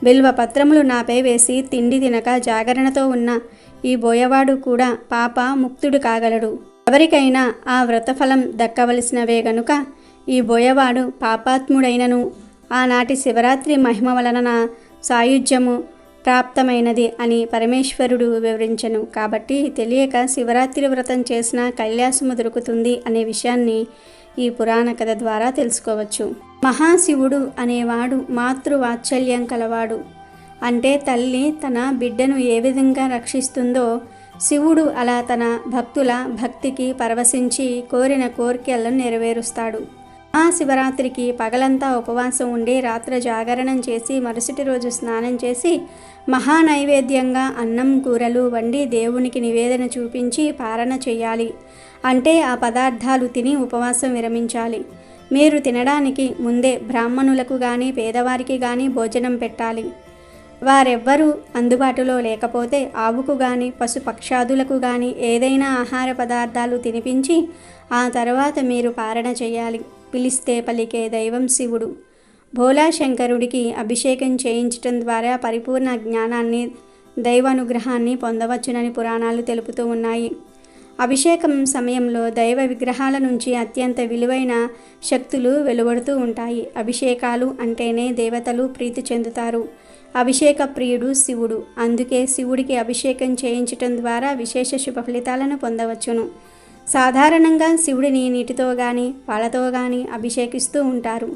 S2: బిల్వ పత్రములు నాపై వేసి తిండి తినక జాగరణతో ఉన్న ఈ బోయవాడు కూడా పాప ముక్తుడు కాగలడు. ఎవరికైనా ఆ వ్రతఫలం దక్కవలసినవే గనుక ఈ బోయవాడు పాపాత్ముడైనను ఆనాటి శివరాత్రి మహిమ వలన సాయుధ్యము ప్రాప్తమైనది అని పరమేశ్వరుడు వివరించెను. కాబట్టి తెలియక శివరాత్రి వ్రతం చేసిన కైలాసము దొరుకుతుంది అనే విషయాన్ని ఈ పురాణ కథ ద్వారా తెలుసుకోవచ్చు. మహాశివుడు అనేవాడు మాతృవాత్సల్యం కలవాడు. అంటే తల్లి తన బిడ్డను ఏ విధంగా రక్షిస్తుందో శివుడు అలా తన భక్తుల భక్తికి పరవశించి కోరిన కోరికలను నెరవేరుస్తాడు. మహాశివరాత్రికి పగలంతా ఉపవాసం ఉండి రాత్రి జాగరణం చేసి మరుసటి రోజు స్నానం చేసి మహానైవేద్యంగా అన్నం కూరలు వండి దేవునికి నివేదన చూపించి పారణ చేయాలి. అంటే ఆ పదార్థాలు తిని ఉపవాసం విరమించాలి. మీరు తినడానికి ముందే బ్రాహ్మణులకు కానీ పేదవారికి కానీ భోజనం పెట్టాలి. వారెవ్వరూ అందుబాటులో లేకపోతే ఆవుకు కానీ పశుపక్షాదులకు కానీ ఏదైనా ఆహార పదార్థాలు తినిపించి ఆ తర్వాత మీరు పారణ చేయాలి. పిలిస్తే పలికే దైవం శివుడు. భోలాశంకరుడికి అభిషేకం చేయించటం ద్వారా పరిపూర్ణ జ్ఞానాన్ని దైవానుగ్రహాన్ని పొందవచ్చునని పురాణాలు తెలుపుతూ ఉన్నాయి. అభిషేకం సమయంలో దైవ విగ్రహాల నుంచి అత్యంత విలువైన శక్తులు వెలువడుతూ ఉంటాయి. అభిషేకాలు అంటేనే దేవతలు ప్రీతి చెందుతారు. అభిషేక ప్రియుడు శివుడు. అందుకే శివుడికి అభిషేకం చేయించటం ద్వారా విశేష శుభ ఫలితాలను పొందవచ్చును. సాధారణంగా శివుడిని నీటితో కానీ పాలతో కానీ అభిషేకిస్తూ ఉంటారు.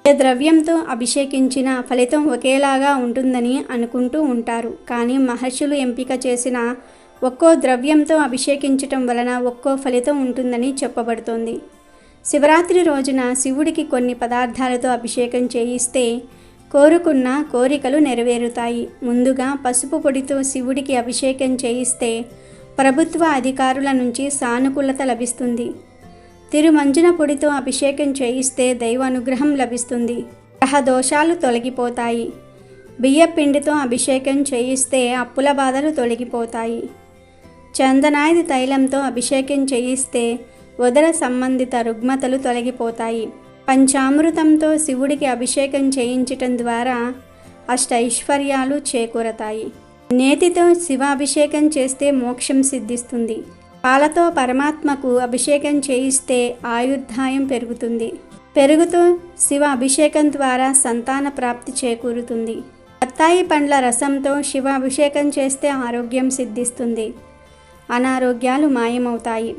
S2: ఏ ద్రవ్యంతో అభిషేకించిన ఫలితం ఒకేలాగా ఉంటుందని అనుకుంటూ ఉంటారు. కానీ మహర్షులు ఎంపిక చేసిన ఒక్కో ద్రవ్యంతో అభిషేకించటం వలన ఒక్కో ఫలితం ఉంటుందని చెప్పబడుతోంది. శివరాత్రి రోజున శివుడికి కొన్ని పదార్థాలతో అభిషేకం చేయిస్తే కోరుకున్న కోరికలు నెరవేరుతాయి. ముందుగా పసుపు పొడితో శివుడికి అభిషేకం చేయిస్తే ప్రభుత్వ అధికారుల నుంచి సానుకూలత లభిస్తుంది. తిరుమంజన పొడితో అభిషేకం చేయిస్తే దైవ అనుగ్రహం లభిస్తుంది. గ్రహ దోషాలు తొలగిపోతాయి. బియ్యపిండితో అభిషేకం చేయిస్తే అప్పుల బాధలు తొలగిపోతాయి. చందనాది తైలంతో అభిషేకం చేయిస్తే ఉదర సంబంధిత రుగ్మతలు తొలగిపోతాయి. పంచామృతంతో శివుడికి అభిషేకం చేయించటం ద్వారా అష్టైశ్వర్యాలు చేకూరతాయి. నేతితో శివాభిషేకం చేస్తే మోక్షం సిద్ధిస్తుంది. పాలతో పరమాత్మకు అభిషేకం చేయిస్తే ఆయుర్దాయం పెరుగుతుంది. పెరుగుతో శివ అభిషేకం ద్వారా సంతాన ప్రాప్తి చేకూరుతుంది. బత్తాయి పండ్ల రసంతో శివ అభిషేకం చేస్తే ఆరోగ్యం సిద్ధిస్తుంది. అనారోగ్యాలు మాయమవుతాయి.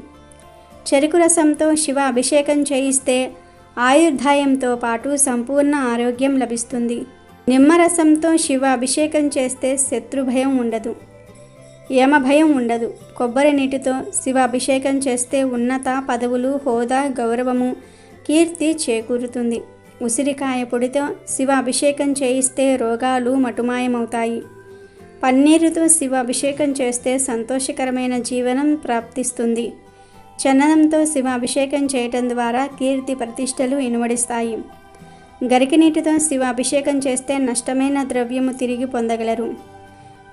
S2: చెరుకు రసంతో శివ అభిషేకం చేయిస్తే ఆయుర్దాయంతో పాటు సంపూర్ణ ఆరోగ్యం లభిస్తుంది. నిమ్మరసంతో శివ అభిషేకం చేస్తే శత్రుభయం ఉండదు, యమభయం ఉండదు. కొబ్బరి నీటితో శివ అభిషేకం చేస్తే ఉన్నత పదవులు, హోదా, గౌరవము, కీర్తి చేకూరుతుంది. ఉసిరికాయ పొడితో శివ అభిషేకం చేయిస్తే రోగాలు మటుమాయమవుతాయి. పన్నీరుతో శివ అభిషేకం చేస్తే సంతోషకరమైన జీవనం ప్రాప్తిస్తుంది. చందనంతో శివ అభిషేకం చేయటం ద్వారా కీర్తి ప్రతిష్టలు ఇనుమడిస్తాయి. గరికి నీటితో శివ అభిషేకం చేస్తే నష్టమైన ద్రవ్యము తిరిగి పొందగలరు.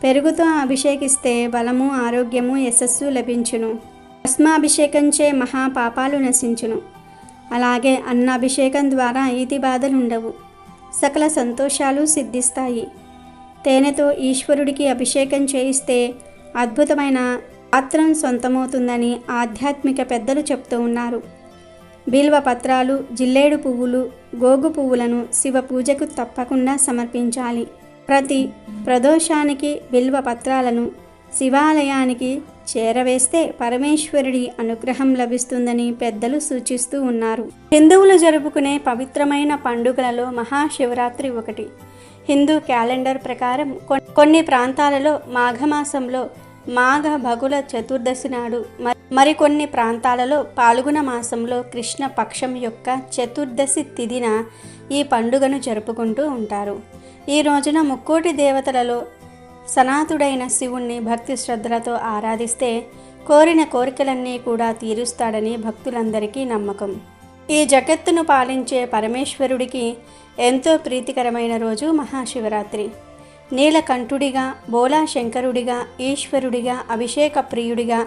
S2: పెరుగుతో అభిషేకిస్తే బలము, ఆరోగ్యము, యశస్సు లభించును. భస్మాభిషేకంచే మహాపాపాలు నశించును. అలాగే అన్నాభిషేకం ద్వారా ఈతి బాధలు ఉండవు. సకల సంతోషాలు సిద్ధిస్తాయి. తేనెతో ఈశ్వరుడికి అభిషేకం చేయిస్తే అద్భుతమైన పాత్రం సొంతమవుతుందని ఆధ్యాత్మిక పెద్దలు చెప్తూ ఉన్నారు. బిల్వ పత్రాలు, జిల్లేడు పువ్వులు, గోగు పువ్వులను శివ పూజకు తప్పకుండా సమర్పించాలి. ప్రతి ప్రదోషానికి బిల్వ పత్రాలను శివాలయానికి చేరవేస్తే పరమేశ్వరుడి అనుగ్రహం లభిస్తుందని పెద్దలు సూచిస్తూ ఉన్నారు. హిందువులు జరుపుకునే పవిత్రమైన పండుగలలో మహాశివరాత్రి ఒకటి. హిందూ క్యాలెండర్ ప్రకారం కొన్ని ప్రాంతాలలో మాఘమాసంలో మాఘ బహుళ చతుర్దశి నాడు మరికొన్ని ప్రాంతాలలో పాల్గొన మాసంలో కృష్ణ పక్షం యొక్క చతుర్దశి తిథిన ఈ పండుగను జరుపుకుంటూ ఉంటారు. ఈ రోజున ముక్కోటి దేవతలలో సనాతుడైన శివుణ్ణి భక్తి శ్రద్ధలతో ఆరాధిస్తే కోరిన కోరికలన్నీ కూడా తీరుస్తాడని భక్తులందరికీ నమ్మకం. ఈ జగత్తును పాలించే పరమేశ్వరుడికి ఎంతో ప్రీతికరమైన రోజు మహాశివరాత్రి. నీలకంఠుడిగా, బోలాశంకరుడిగా, ఈశ్వరుడిగా, అభిషేక ప్రియుడిగా,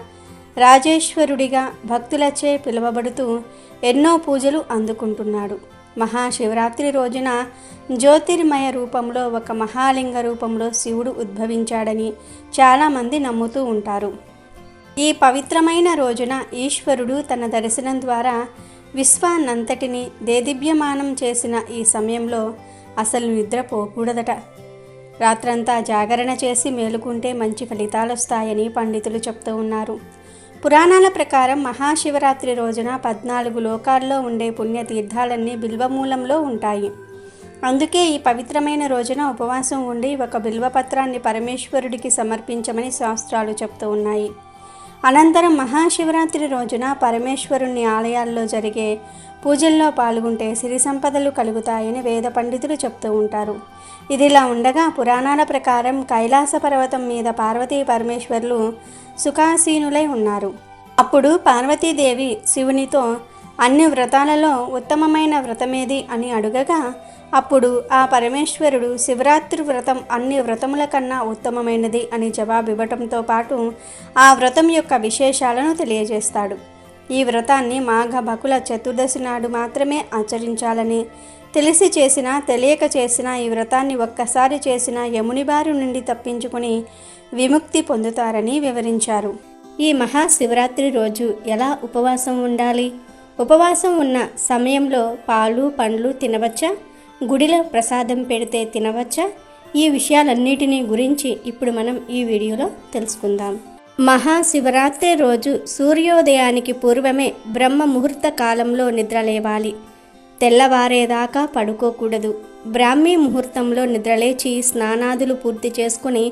S2: రాజేశ్వరుడిగా భక్తులచే పిలువబడుతూ ఎన్నో పూజలు అందుకుంటున్నాడు. మహాశివరాత్రి రోజున జ్యోతిర్మయ రూపంలో ఒక మహాలింగ రూపంలో శివుడు ఉద్భవించాడని చాలామంది నమ్ముతూ ఉంటారు. ఈ పవిత్రమైన రోజున ఈశ్వరుడు తన దర్శనం ద్వారా విశ్వాన్నంతటిని దేదీప్యమానం చేసిన ఈ సమయంలో అసలు నిద్రపోకూడదట. రాత్రంతా జాగరణ చేసి మేలుకుంటే మంచి ఫలితాలు వస్తాయని పండితులు చెప్తూ ఉన్నారు. పురాణాల ప్రకారం మహాశివరాత్రి రోజున 14 లోకాల్లో ఉండే పుణ్యతీర్థాలన్నీ బిల్వమూలంలో ఉంటాయి. అందుకే ఈ పవిత్రమైన రోజున ఉపవాసం ఉండి ఒక బిల్వపత్రాన్ని పరమేశ్వరుడికి సమర్పించమని శాస్త్రాలు చెప్తూ ఉన్నాయి. అనంతరం మహాశివరాత్రి రోజున పరమేశ్వరుని ఆలయాల్లో జరిగే పూజల్లో పాల్గొంటే సిరి సంపదలు కలుగుతాయని వేద పండితులు చెప్తూ ఉంటారు. ఇదిలా ఉండగా పురాణాల ప్రకారం కైలాస పర్వతం మీద పార్వతీ పరమేశ్వరులు సుఖాసీనులై ఉన్నారు. అప్పుడు పార్వతీదేవి శివునితో అన్ని వ్రతాలలో ఉత్తమమైన వ్రతమేది అని అడుగగా అప్పుడు ఆ పరమేశ్వరుడు శివరాత్రి వ్రతం అన్ని వ్రతముల కన్నా ఉత్తమమైనది అని జవాబివ్వటంతో పాటు ఆ వ్రతం యొక్క విశేషాలను తెలియజేస్తాడు. ఈ వ్రతాన్ని మాఘ బహుళ చతుర్దశి నాడు మాత్రమే ఆచరించాలని, తెలిసి చేసినా తెలియక చేసినా ఈ వ్రతాన్ని ఒక్కసారి చేసిన యముని బారి నుండి తప్పించుకుని విముక్తి పొందుతారని వివరించారు. ఈ మహాశివరాత్రి రోజు ఎలా ఉపవాసం ఉండాలి? ఉపవాసం ఉన్న సమయంలో పాలు పండ్లు తినవచ్చా? గుడిలో ప్రసాదం పెడితే తినవచ్చా? ఈ విషయాలన్నిటినీ గురించి ఇప్పుడు మనం ఈ వీడియోలో తెలుసుకుందాం. మహాశివరాత్రి రోజు సూర్యోదయానికి పూర్వమే బ్రహ్మ ముహూర్త కాలంలో నిద్రలేవాలి. తెల్లవారేదాకా పడుకోకూడదు. బ్రాహ్మీ ముహూర్తంలో నిద్రలేచి స్నానాదులు పూర్తి చేసుకుని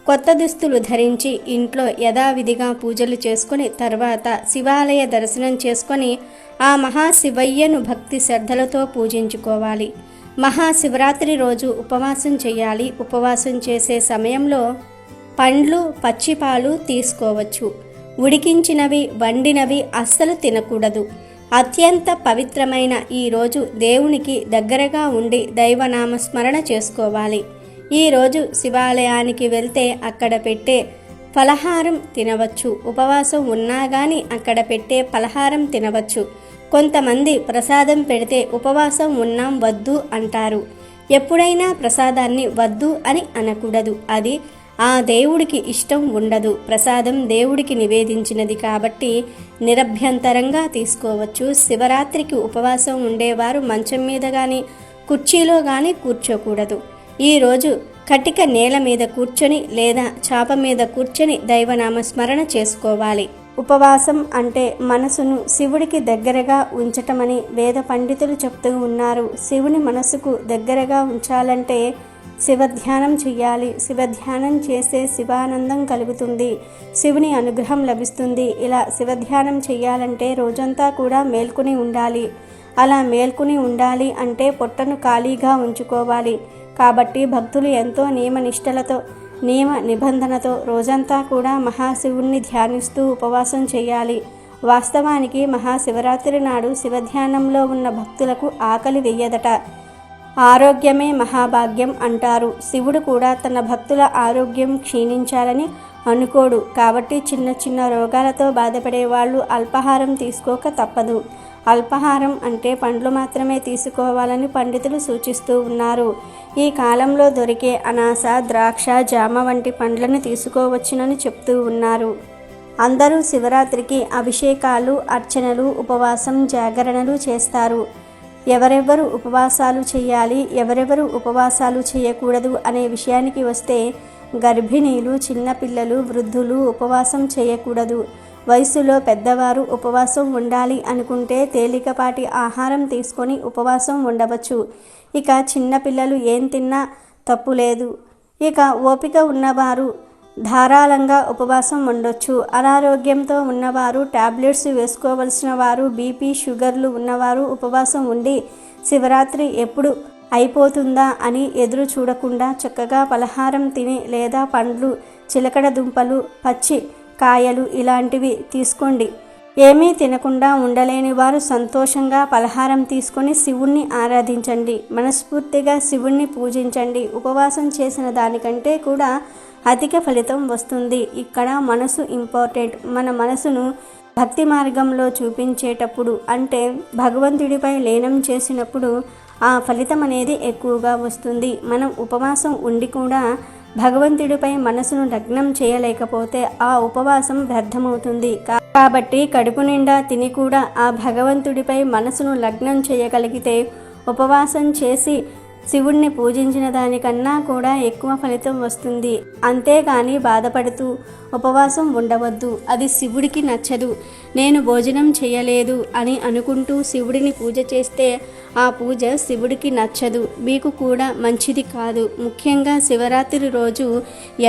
S2: కొత్త దుస్తులు ధరించి ఇంట్లో యథావిధిగా పూజలు చేసుకుని తర్వాత శివాలయ దర్శనం చేసుకొని ఆ మహాశివయ్యను భక్తి శ్రద్ధలతో పూజించుకోవాలి. మహాశివరాత్రి రోజు ఉపవాసం చేయాలి. ఉపవాసం చేసే సమయంలో పండ్లు పచ్చిపాలు తీసుకోవచ్చు. ఉడికించినవి వండినవి అస్సలు తినకూడదు. అత్యంత పవిత్రమైన ఈ రోజు దేవునికి దగ్గరగా ఉండి దైవనామస్మరణ చేసుకోవాలి. ఈరోజు శివాలయానికి వెళ్తే అక్కడ పెట్టే ఫలహారం తినవచ్చు. ఉపవాసం ఉన్నా కానీ అక్కడ పెట్టే ఫలహారం తినవచ్చు. కొంతమంది ప్రసాదం పెడితే ఉపవాసం ఉన్నాం వద్దు అంటారు. ఎప్పుడైనా ప్రసాదాన్ని వద్దు అని అనకూడదు. అది ఆ దేవుడికి ఇష్టం ఉండదు. ప్రసాదం దేవుడికి నివేదించినది కాబట్టి నిరభ్యంతరంగా తీసుకోవచ్చు. శివరాత్రికి ఉపవాసం ఉండేవారు మంచం మీద కానీ కుర్చీలో కానీ కూర్చోకూడదు. ఈరోజు కటిక నేల మీద కూర్చొని లేదా చాప మీద కూర్చొని దైవనామస్మరణ చేసుకోవాలి. ఉపవాసం అంటే మనసును శివుడికి దగ్గరగా ఉంచటమని వేద పండితులు చెప్తూ ఉన్నారు. శివుని మనసుకు దగ్గరగా ఉంచాలంటే శివధ్యానం చెయ్యాలి. శివధ్యానం చేసే శివానందం కలుగుతుంది, శివుని అనుగ్రహం లభిస్తుంది. ఇలా శివధ్యానం చెయ్యాలంటే రోజంతా కూడా మేల్కొని ఉండాలి. అలా మేల్కొని ఉండాలి అంటే పొట్టను ఖాళీగా ఉంచుకోవాలి. కాబట్టి భక్తులు ఎంతో నియమనిష్టలతో నియమ నిబంధనతో రోజంతా కూడా మహాశివుణ్ణి ధ్యానిస్తూ ఉపవాసం చేయాలి. వాస్తవానికి మహాశివరాత్రి నాడు శివధ్యానంలో ఉన్న భక్తులకు ఆకలి వెయ్యదట. ఆరోగ్యమే మహాభాగ్యం అంటారు. శివుడు కూడా తన భక్తుల ఆరోగ్యం క్షీణించాలని అనుకోడు. కాబట్టి చిన్న చిన్న రోగాలతో బాధపడే వాళ్ళు అల్పాహారం తీసుకోక తప్పదు. అల్పాహారం అంటే పండ్లు మాత్రమే తీసుకోవాలని పండితులు సూచిస్తూ ఉన్నారు. ఈ కాలంలో దొరికే అనాస, ద్రాక్ష, జామ వంటి పండ్లను తీసుకోవచ్చునని చెప్తూ ఉన్నారు. అందరూ శివరాత్రికి అభిషేకాలు, అర్చనలు, ఉపవాసం, జాగరణలు చేస్తారు. ఎవరెవరు ఉపవాసాలు చేయాలి, ఎవరెవరు ఉపవాసాలు చేయకూడదు అనే విషయానికి వస్తే గర్భిణీలు, చిన్నపిల్లలు, వృద్ధులు ఉపవాసం చేయకూడదు. వయసులో పెద్దవారు ఉపవాసం ఉండాలి అనుకుంటే తేలికపాటి ఆహారం తీసుకొని ఉపవాసం ఉండవచ్చు. ఇక చిన్నపిల్లలు ఏం తిన్నా తప్పు లేదు. ఇక ఓపిక ఉన్నవారు ధారాళంగా ఉపవాసం ఉండొచ్చు. అనారోగ్యంతో ఉన్నవారు, టాబ్లెట్స్ వేసుకోవలసిన వారు, బీపీ షుగర్లు ఉన్నవారు ఉపవాసం ఉండి శివరాత్రి ఎప్పుడు అయిపోతుందా అని ఎదురు చూడకుండా చక్కగా పలహారం తిని లేదా పండ్లు, చిలకడ దుంపలు, పచ్చి కాయలు ఇలాంటివి తీసుకోండి. ఏమీ తినకుండా ఉండలేని వారు సంతోషంగా పలహారం తీసుకొని శివుణ్ణి ఆరాధించండి. మనస్ఫూర్తిగా శివుణ్ణి పూజించండి. ఉపవాసం చేసిన దానికంటే కూడా అధిక ఫలితం వస్తుంది. ఇక్కడ మనసు ఇంపార్టెంట్. మన మనసును భక్తి మార్గంలో చూపించేటప్పుడు, అంటే భగవంతుడిపై లీనం చేసినప్పుడు ఆ ఫలితం అనేది ఎక్కువగా వస్తుంది. మనం ఉపవాసం ఉండి కూడా భగవంతుడిపై మనసును లగ్నం చేయలేకపోతే ఆ ఉపవాసం వ్యర్థమవుతుంది. కాబట్టి కడుపు నిండా తిని కూడా ఆ భగవంతుడిపై మనసును లగ్నం చేయగలిగితే ఉపవాసం చేసి శివుణ్ణి పూజించిన దానికన్నా కూడా ఎక్కువ ఫలితం వస్తుంది. అంతేగాని బాధపడుతూ ఉపవాసం ఉండవద్దు. అది శివుడికి నచ్చదు. నేను భోజనం చేయలేదు అని అనుకుంటూ శివుడిని పూజ చేస్తే ఆ పూజ శివుడికి నచ్చదు, మీకు కూడా మంచిది కాదు. ముఖ్యంగా శివరాత్రి రోజు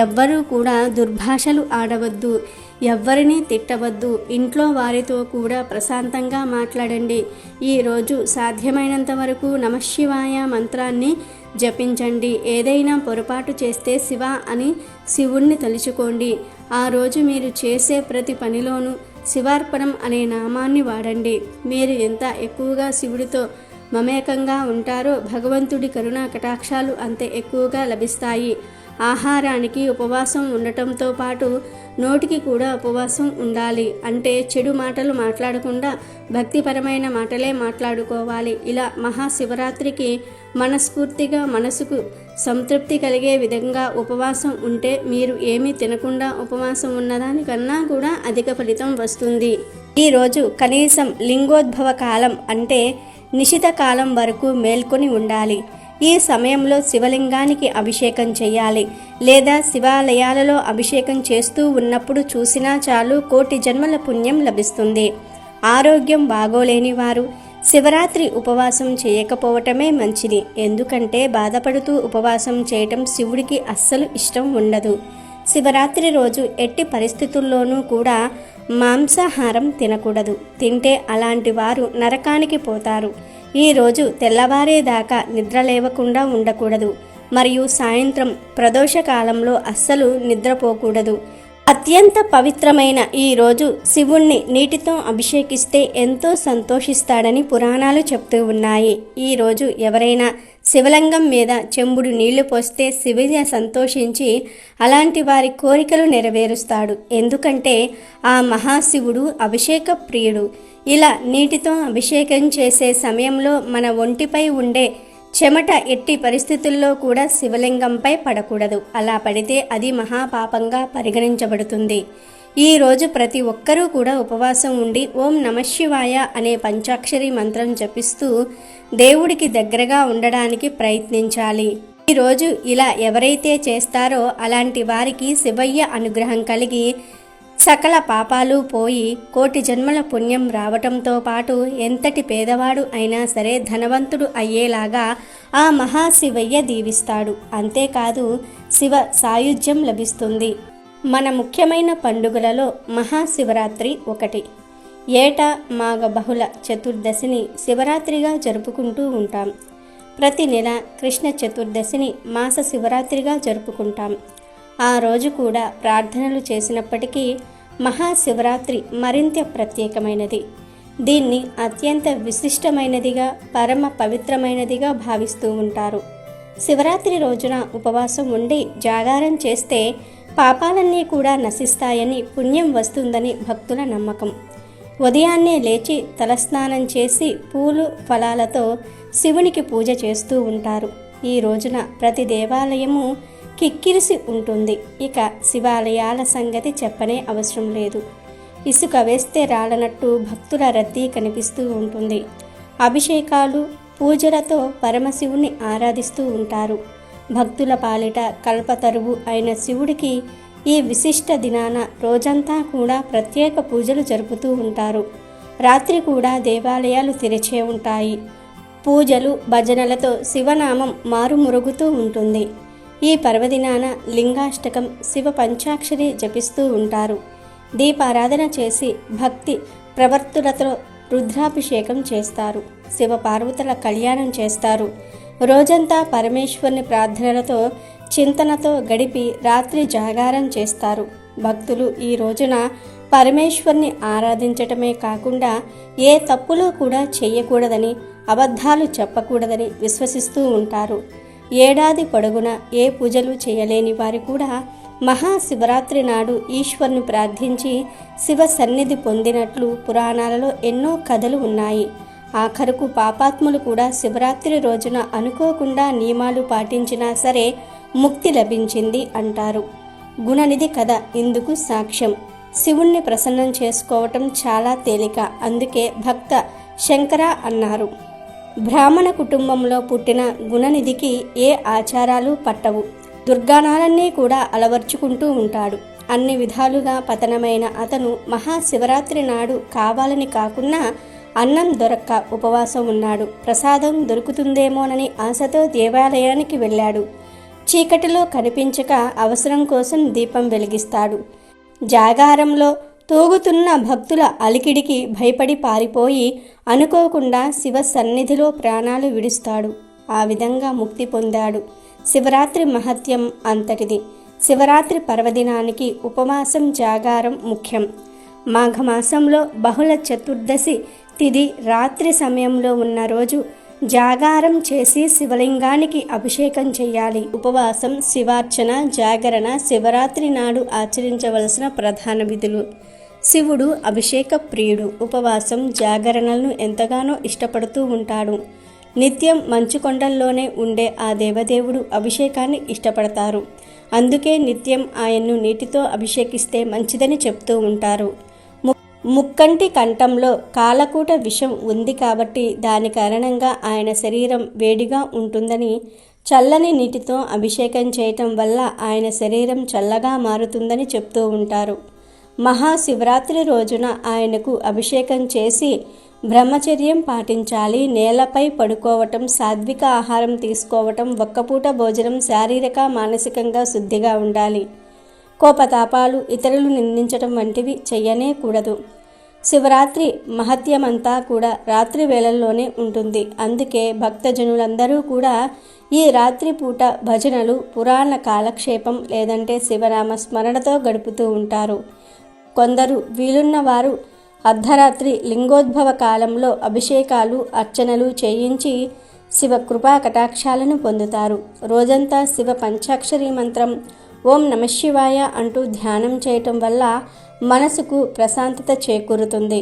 S2: ఎవ్వరూ కూడా దుర్భాషలు ఆడవద్దు, ఎవ్వరినీ తిట్టవద్దు. ఇంట్లో వారితో కూడా ప్రశాంతంగా మాట్లాడండి. ఈరోజు సాధ్యమైనంత వరకు నమఃశివాయ మంత్రాన్ని జపించండి. ఏదైనా పొరపాటు చేస్తే శివ అని శివుణ్ణి తలుచుకోండి. ఆ రోజు మీరు చేసే ప్రతి పనిలోనూ శివార్పణం అనే నామాన్ని వాడండి. మీరు ఎంత ఎక్కువగా శివుడితో మమేకంగా ఉంటారో భగవంతుడి కరుణా కటాక్షాలు అంతే ఎక్కువగా లభిస్తాయి. ఆహారానికి ఉపవాసం ఉండటంతో పాటు నోటికి కూడా ఉపవాసం ఉండాలి. అంటే చెడు మాటలు మాట్లాడకుండా భక్తిపరమైన మాటలే మాట్లాడుకోవాలి. ఇలా మహాశివరాత్రికి మనస్ఫూర్తిగా మనసుకు సంతృప్తి కలిగే విధంగా ఉపవాసం ఉంటే మీరు ఏమీ తినకుండా ఉపవాసం ఉన్నదానికన్నా కూడా అధిక ఫలితం వస్తుంది. ఈరోజు కనీసం లింగోద్భవ కాలం అంటే నిశిత కాలం వరకు మేల్కొని ఉండాలి. ఈ సమయంలో శివలింగానికి అభిషేకం చేయాలి. లేదా శివాలయాలలో అభిషేకం చేస్తూ ఉన్నప్పుడు చూసినా చాలు, కోటి జన్మల పుణ్యం లభిస్తుంది. ఆరోగ్యం బాగోలేని వారు శివరాత్రి ఉపవాసం చేయకపోవటమే మంచిది. ఎందుకంటే బాధపడుతూ ఉపవాసం చేయటం శివుడికి అస్సలు ఇష్టం ఉండదు. శివరాత్రి రోజు ఎట్టి పరిస్థితుల్లోనూ కూడా మాంసాహారం తినకూడదు. తింటే అలాంటి వారు నరకానికి పోతారు. ఈరోజు తెల్లవారేదాకా నిద్ర లేవకుండా ఉండకూడదు. మరియు సాయంత్రం ప్రదోష కాలంలో అస్సలు నిద్రపోకూడదు. అత్యంత పవిత్రమైన ఈ రోజు శివుణ్ణి నీటితో అభిషేకిస్తే ఎంతో సంతోషిస్తాడని పురాణాలు చెప్తూ ఉన్నాయి. ఈరోజు ఎవరైనా శివలింగం మీద చెంబుడు నీళ్లు పోస్తే శివుని సంతోషించి అలాంటి వారి కోరికలు నెరవేరుస్తాడు. ఎందుకంటే ఆ మహాశివుడు అభిషేక ప్రియుడు. ఇలా నీటితో అభిషేకం చేసే సమయంలో మన ఒంటిపై ఉండే చెమట ఎట్టి పరిస్థితుల్లో కూడా శివలింగంపై పడకూడదు. అలా పడితే అది మహాపాపంగా పరిగణించబడుతుంది. ఈరోజు ప్రతి ఒక్కరూ కూడా ఉపవాసం ఉండి ఓం నమఃశివాయ అనే పంచాక్షరి మంత్రం జపిస్తూ దేవుడికి దగ్గరగా ఉండడానికి ప్రయత్నించాలి. ఈరోజు ఇలా ఎవరైతే చేస్తారో అలాంటి వారికి శివయ్య అనుగ్రహం కలిగి సకల పాపాలు పోయి కోటి జన్మల పుణ్యం రావటంతో పాటు ఎంతటి పేదవాడు అయినా సరే ధనవంతుడు అయ్యేలాగా ఆ మహాశివయ్య దీవిస్తాడు. అంతేకాదు శివ సాయుధ్యం లభిస్తుంది. మన ముఖ్యమైన పండుగలలో మహాశివరాత్రి ఒకటి. ఏటా మాఘ బహుళ చతుర్దశిని శివరాత్రిగా జరుపుకుంటూ ఉంటాం. ప్రతి నెల కృష్ణ చతుర్దశిని మాస శివరాత్రిగా జరుపుకుంటాం. ఆ రోజు కూడా ప్రార్థనలు చేసినప్పటికీ మహాశివరాత్రి మరింత ప్రత్యేకమైనది. దీన్ని అత్యంత విశిష్టమైనదిగా, పరమ పవిత్రమైనదిగా భావిస్తూ ఉంటారు. శివరాత్రి రోజున ఉపవాసం ఉండి జాగారం చేస్తే పాపాలన్నీ కూడా నశిస్తాయని, పుణ్యం వస్తుందని భక్తుల నమ్మకం. ఉదయాన్నే లేచి తలస్నానం చేసి పూలు ఫలాలతో శివునికి పూజ చేస్తూ ఉంటారు. ఈ రోజున ప్రతి దేవాలయము కిక్కిరిసి ఉంటుంది. ఇక శివాలయాల సంగతి చెప్పనే అవసరం లేదు. ఇసుక వేస్తే రాలనట్టు భక్తుల రద్దీ కనిపిస్తూ ఉంటుంది. అభిషేకాలు, పూజలతో పరమశివుని ఆరాధిస్తూ ఉంటారు. భక్తుల పాలిట కల్పతరువు అయిన శివుడికి ఈ విశిష్ట దినాన రోజంతా కూడా ప్రత్యేక పూజలు జరుపుతూ ఉంటారు. రాత్రి కూడా దేవాలయాలు తెరిచే ఉంటాయి. పూజలు, భజనలతో శివనామం మారుమురుగుతూ ఉంటుంది. ఈ పర్వదినాన లింగాష్టకం, శివ పంచాక్షరి జపిస్తూ ఉంటారు. దీపారాధన చేసి భక్తి ప్రవర్తులతో రుద్రాభిషేకం చేస్తారు. శివ పార్వతుల కళ్యాణం చేస్తారు. రోజంతా పరమేశ్వరుని ప్రార్థనలతో చింతనతో గడిపి రాత్రి జాగారం చేస్తారు. భక్తులు ఈ రోజున పరమేశ్వరుని ఆరాధించటమే కాకుండా ఏ తప్పులు కూడా చేయకూడదని, అబద్ధాలు చెప్పకూడదని విశ్వసిస్తూ ఉంటారు. ఏడాది పొడుగునా ఏ పూజలు చేయలేని వారు కూడా మహాశివరాత్రి నాడు ఈశ్వరుని ప్రార్థించి శివ సన్నిధి పొందినట్లు పురాణాలలో ఎన్నో కథలు ఉన్నాయి. ఆఖరుకు పాపాత్ములు కూడా శివరాత్రి రోజున అనుకోకుండా నియమాలు పాటించినా సరే ముక్తి లభించింది అంటారు. గుణనిధి కథ ఇందుకు సాక్ష్యం. శివుణ్ణి ప్రసన్నం చేసుకోవటం చాలా తేలిక, అందుకే భక్త శంకర అన్నారు. బ్రాహ్మణ కుటుంబంలో పుట్టిన గుణనిధికి ఏ ఆచారాలు పట్టవు. దుర్గానాలన్నీ కూడా అలవర్చుకుంటూ ఉంటాడు. అన్ని విధాలుగా పతనమైన అతను మహాశివరాత్రి నాడు కావాలని కాకున్నా అన్నం దొరక్క ఉపవాసం ఉన్నాడు. ప్రసాదం దొరుకుతుందేమోనని ఆశతో దేవాలయానికి వెళ్ళాడు. చీకటిలో కనిపించక అవసరం కోసం దీపం వెలిగిస్తాడు. జాగారంలో తూగుతున్న భక్తుల అలికిడికి భయపడి పారిపోయి అనుకోకుండా శివ సన్నిధిలో ప్రాణాలు విడుస్తాడు. ఆ విధంగా ముక్తి పొందాడు. శివరాత్రి మహత్యం అంతటిది. శివరాత్రి పర్వదినానికి ఉపవాసం, జాగారం ముఖ్యం. మాఘమాసంలో బహుళ చతుర్దశి తిథి రాత్రి సమయంలో ఉన్న రోజు జాగారం చేసి శివలింగానికి అభిషేకం చేయాలి. ఉపవాసం, శివార్చన, జాగరణ శివరాత్రి నాడు ఆచరించవలసిన ప్రధాన విధులు. శివుడు అభిషేక ప్రియుడు. ఉపవాసం, జాగరణలను ఎంతగానో ఇష్టపడుతూ ఉంటాడు. నిత్యం మంచు కొండల్లోనే ఉండే ఆ దేవదేవుడు అభిషేకాన్ని ఇష్టపడతారు. అందుకే నిత్యం ఆయన్ను నీటితో అభిషేకిస్తే మంచిదని చెప్తూ ఉంటారు. ముక్కంటి కంఠంలో కాలకూట విషం ఉంది కాబట్టి దాని కారణంగా ఆయన శరీరం వేడిగా ఉంటుందని, చల్లని నీటితో అభిషేకం చేయటం వల్ల ఆయన శరీరం చల్లగా మారుతుందని చెప్తూ ఉంటారు. మహాశివరాత్రి రోజున ఆయనకు అభిషేకం చేసి బ్రహ్మచర్యం పాటించాలి. నేలపై పడుకోవటం, సాత్విక ఆహారం తీసుకోవటం, ఒక్కపూట భోజనం, శారీరక మానసికంగా శుద్ధిగా ఉండాలి. కోపతాపాలు, ఇతరులు నిందించటం వంటివి చెయ్యనే కూడదు. శివరాత్రి మహత్యమంతా కూడా రాత్రి వేళల్లోనే ఉంటుంది. అందుకే భక్తజనులందరూ కూడా ఈ రాత్రి పూట భజనలు, పురాణ కాలక్షేపం లేదంటే శివనామ స్మరణతో గడుపుతూ ఉంటారు. కొందరు వీలున్న వారు అర్ధరాత్రి లింగోద్భవ కాలంలో అభిషేకాలు, అర్చనలు చేయించి శివ కృపా కటాక్షాలను పొందుతారు. రోజంతా శివ పంచాక్షరి మంత్రం ఓం నమశివాయ అంటూ ధ్యానం చేయటం వల్ల మనసుకు ప్రశాంతత చేకూరుతుంది.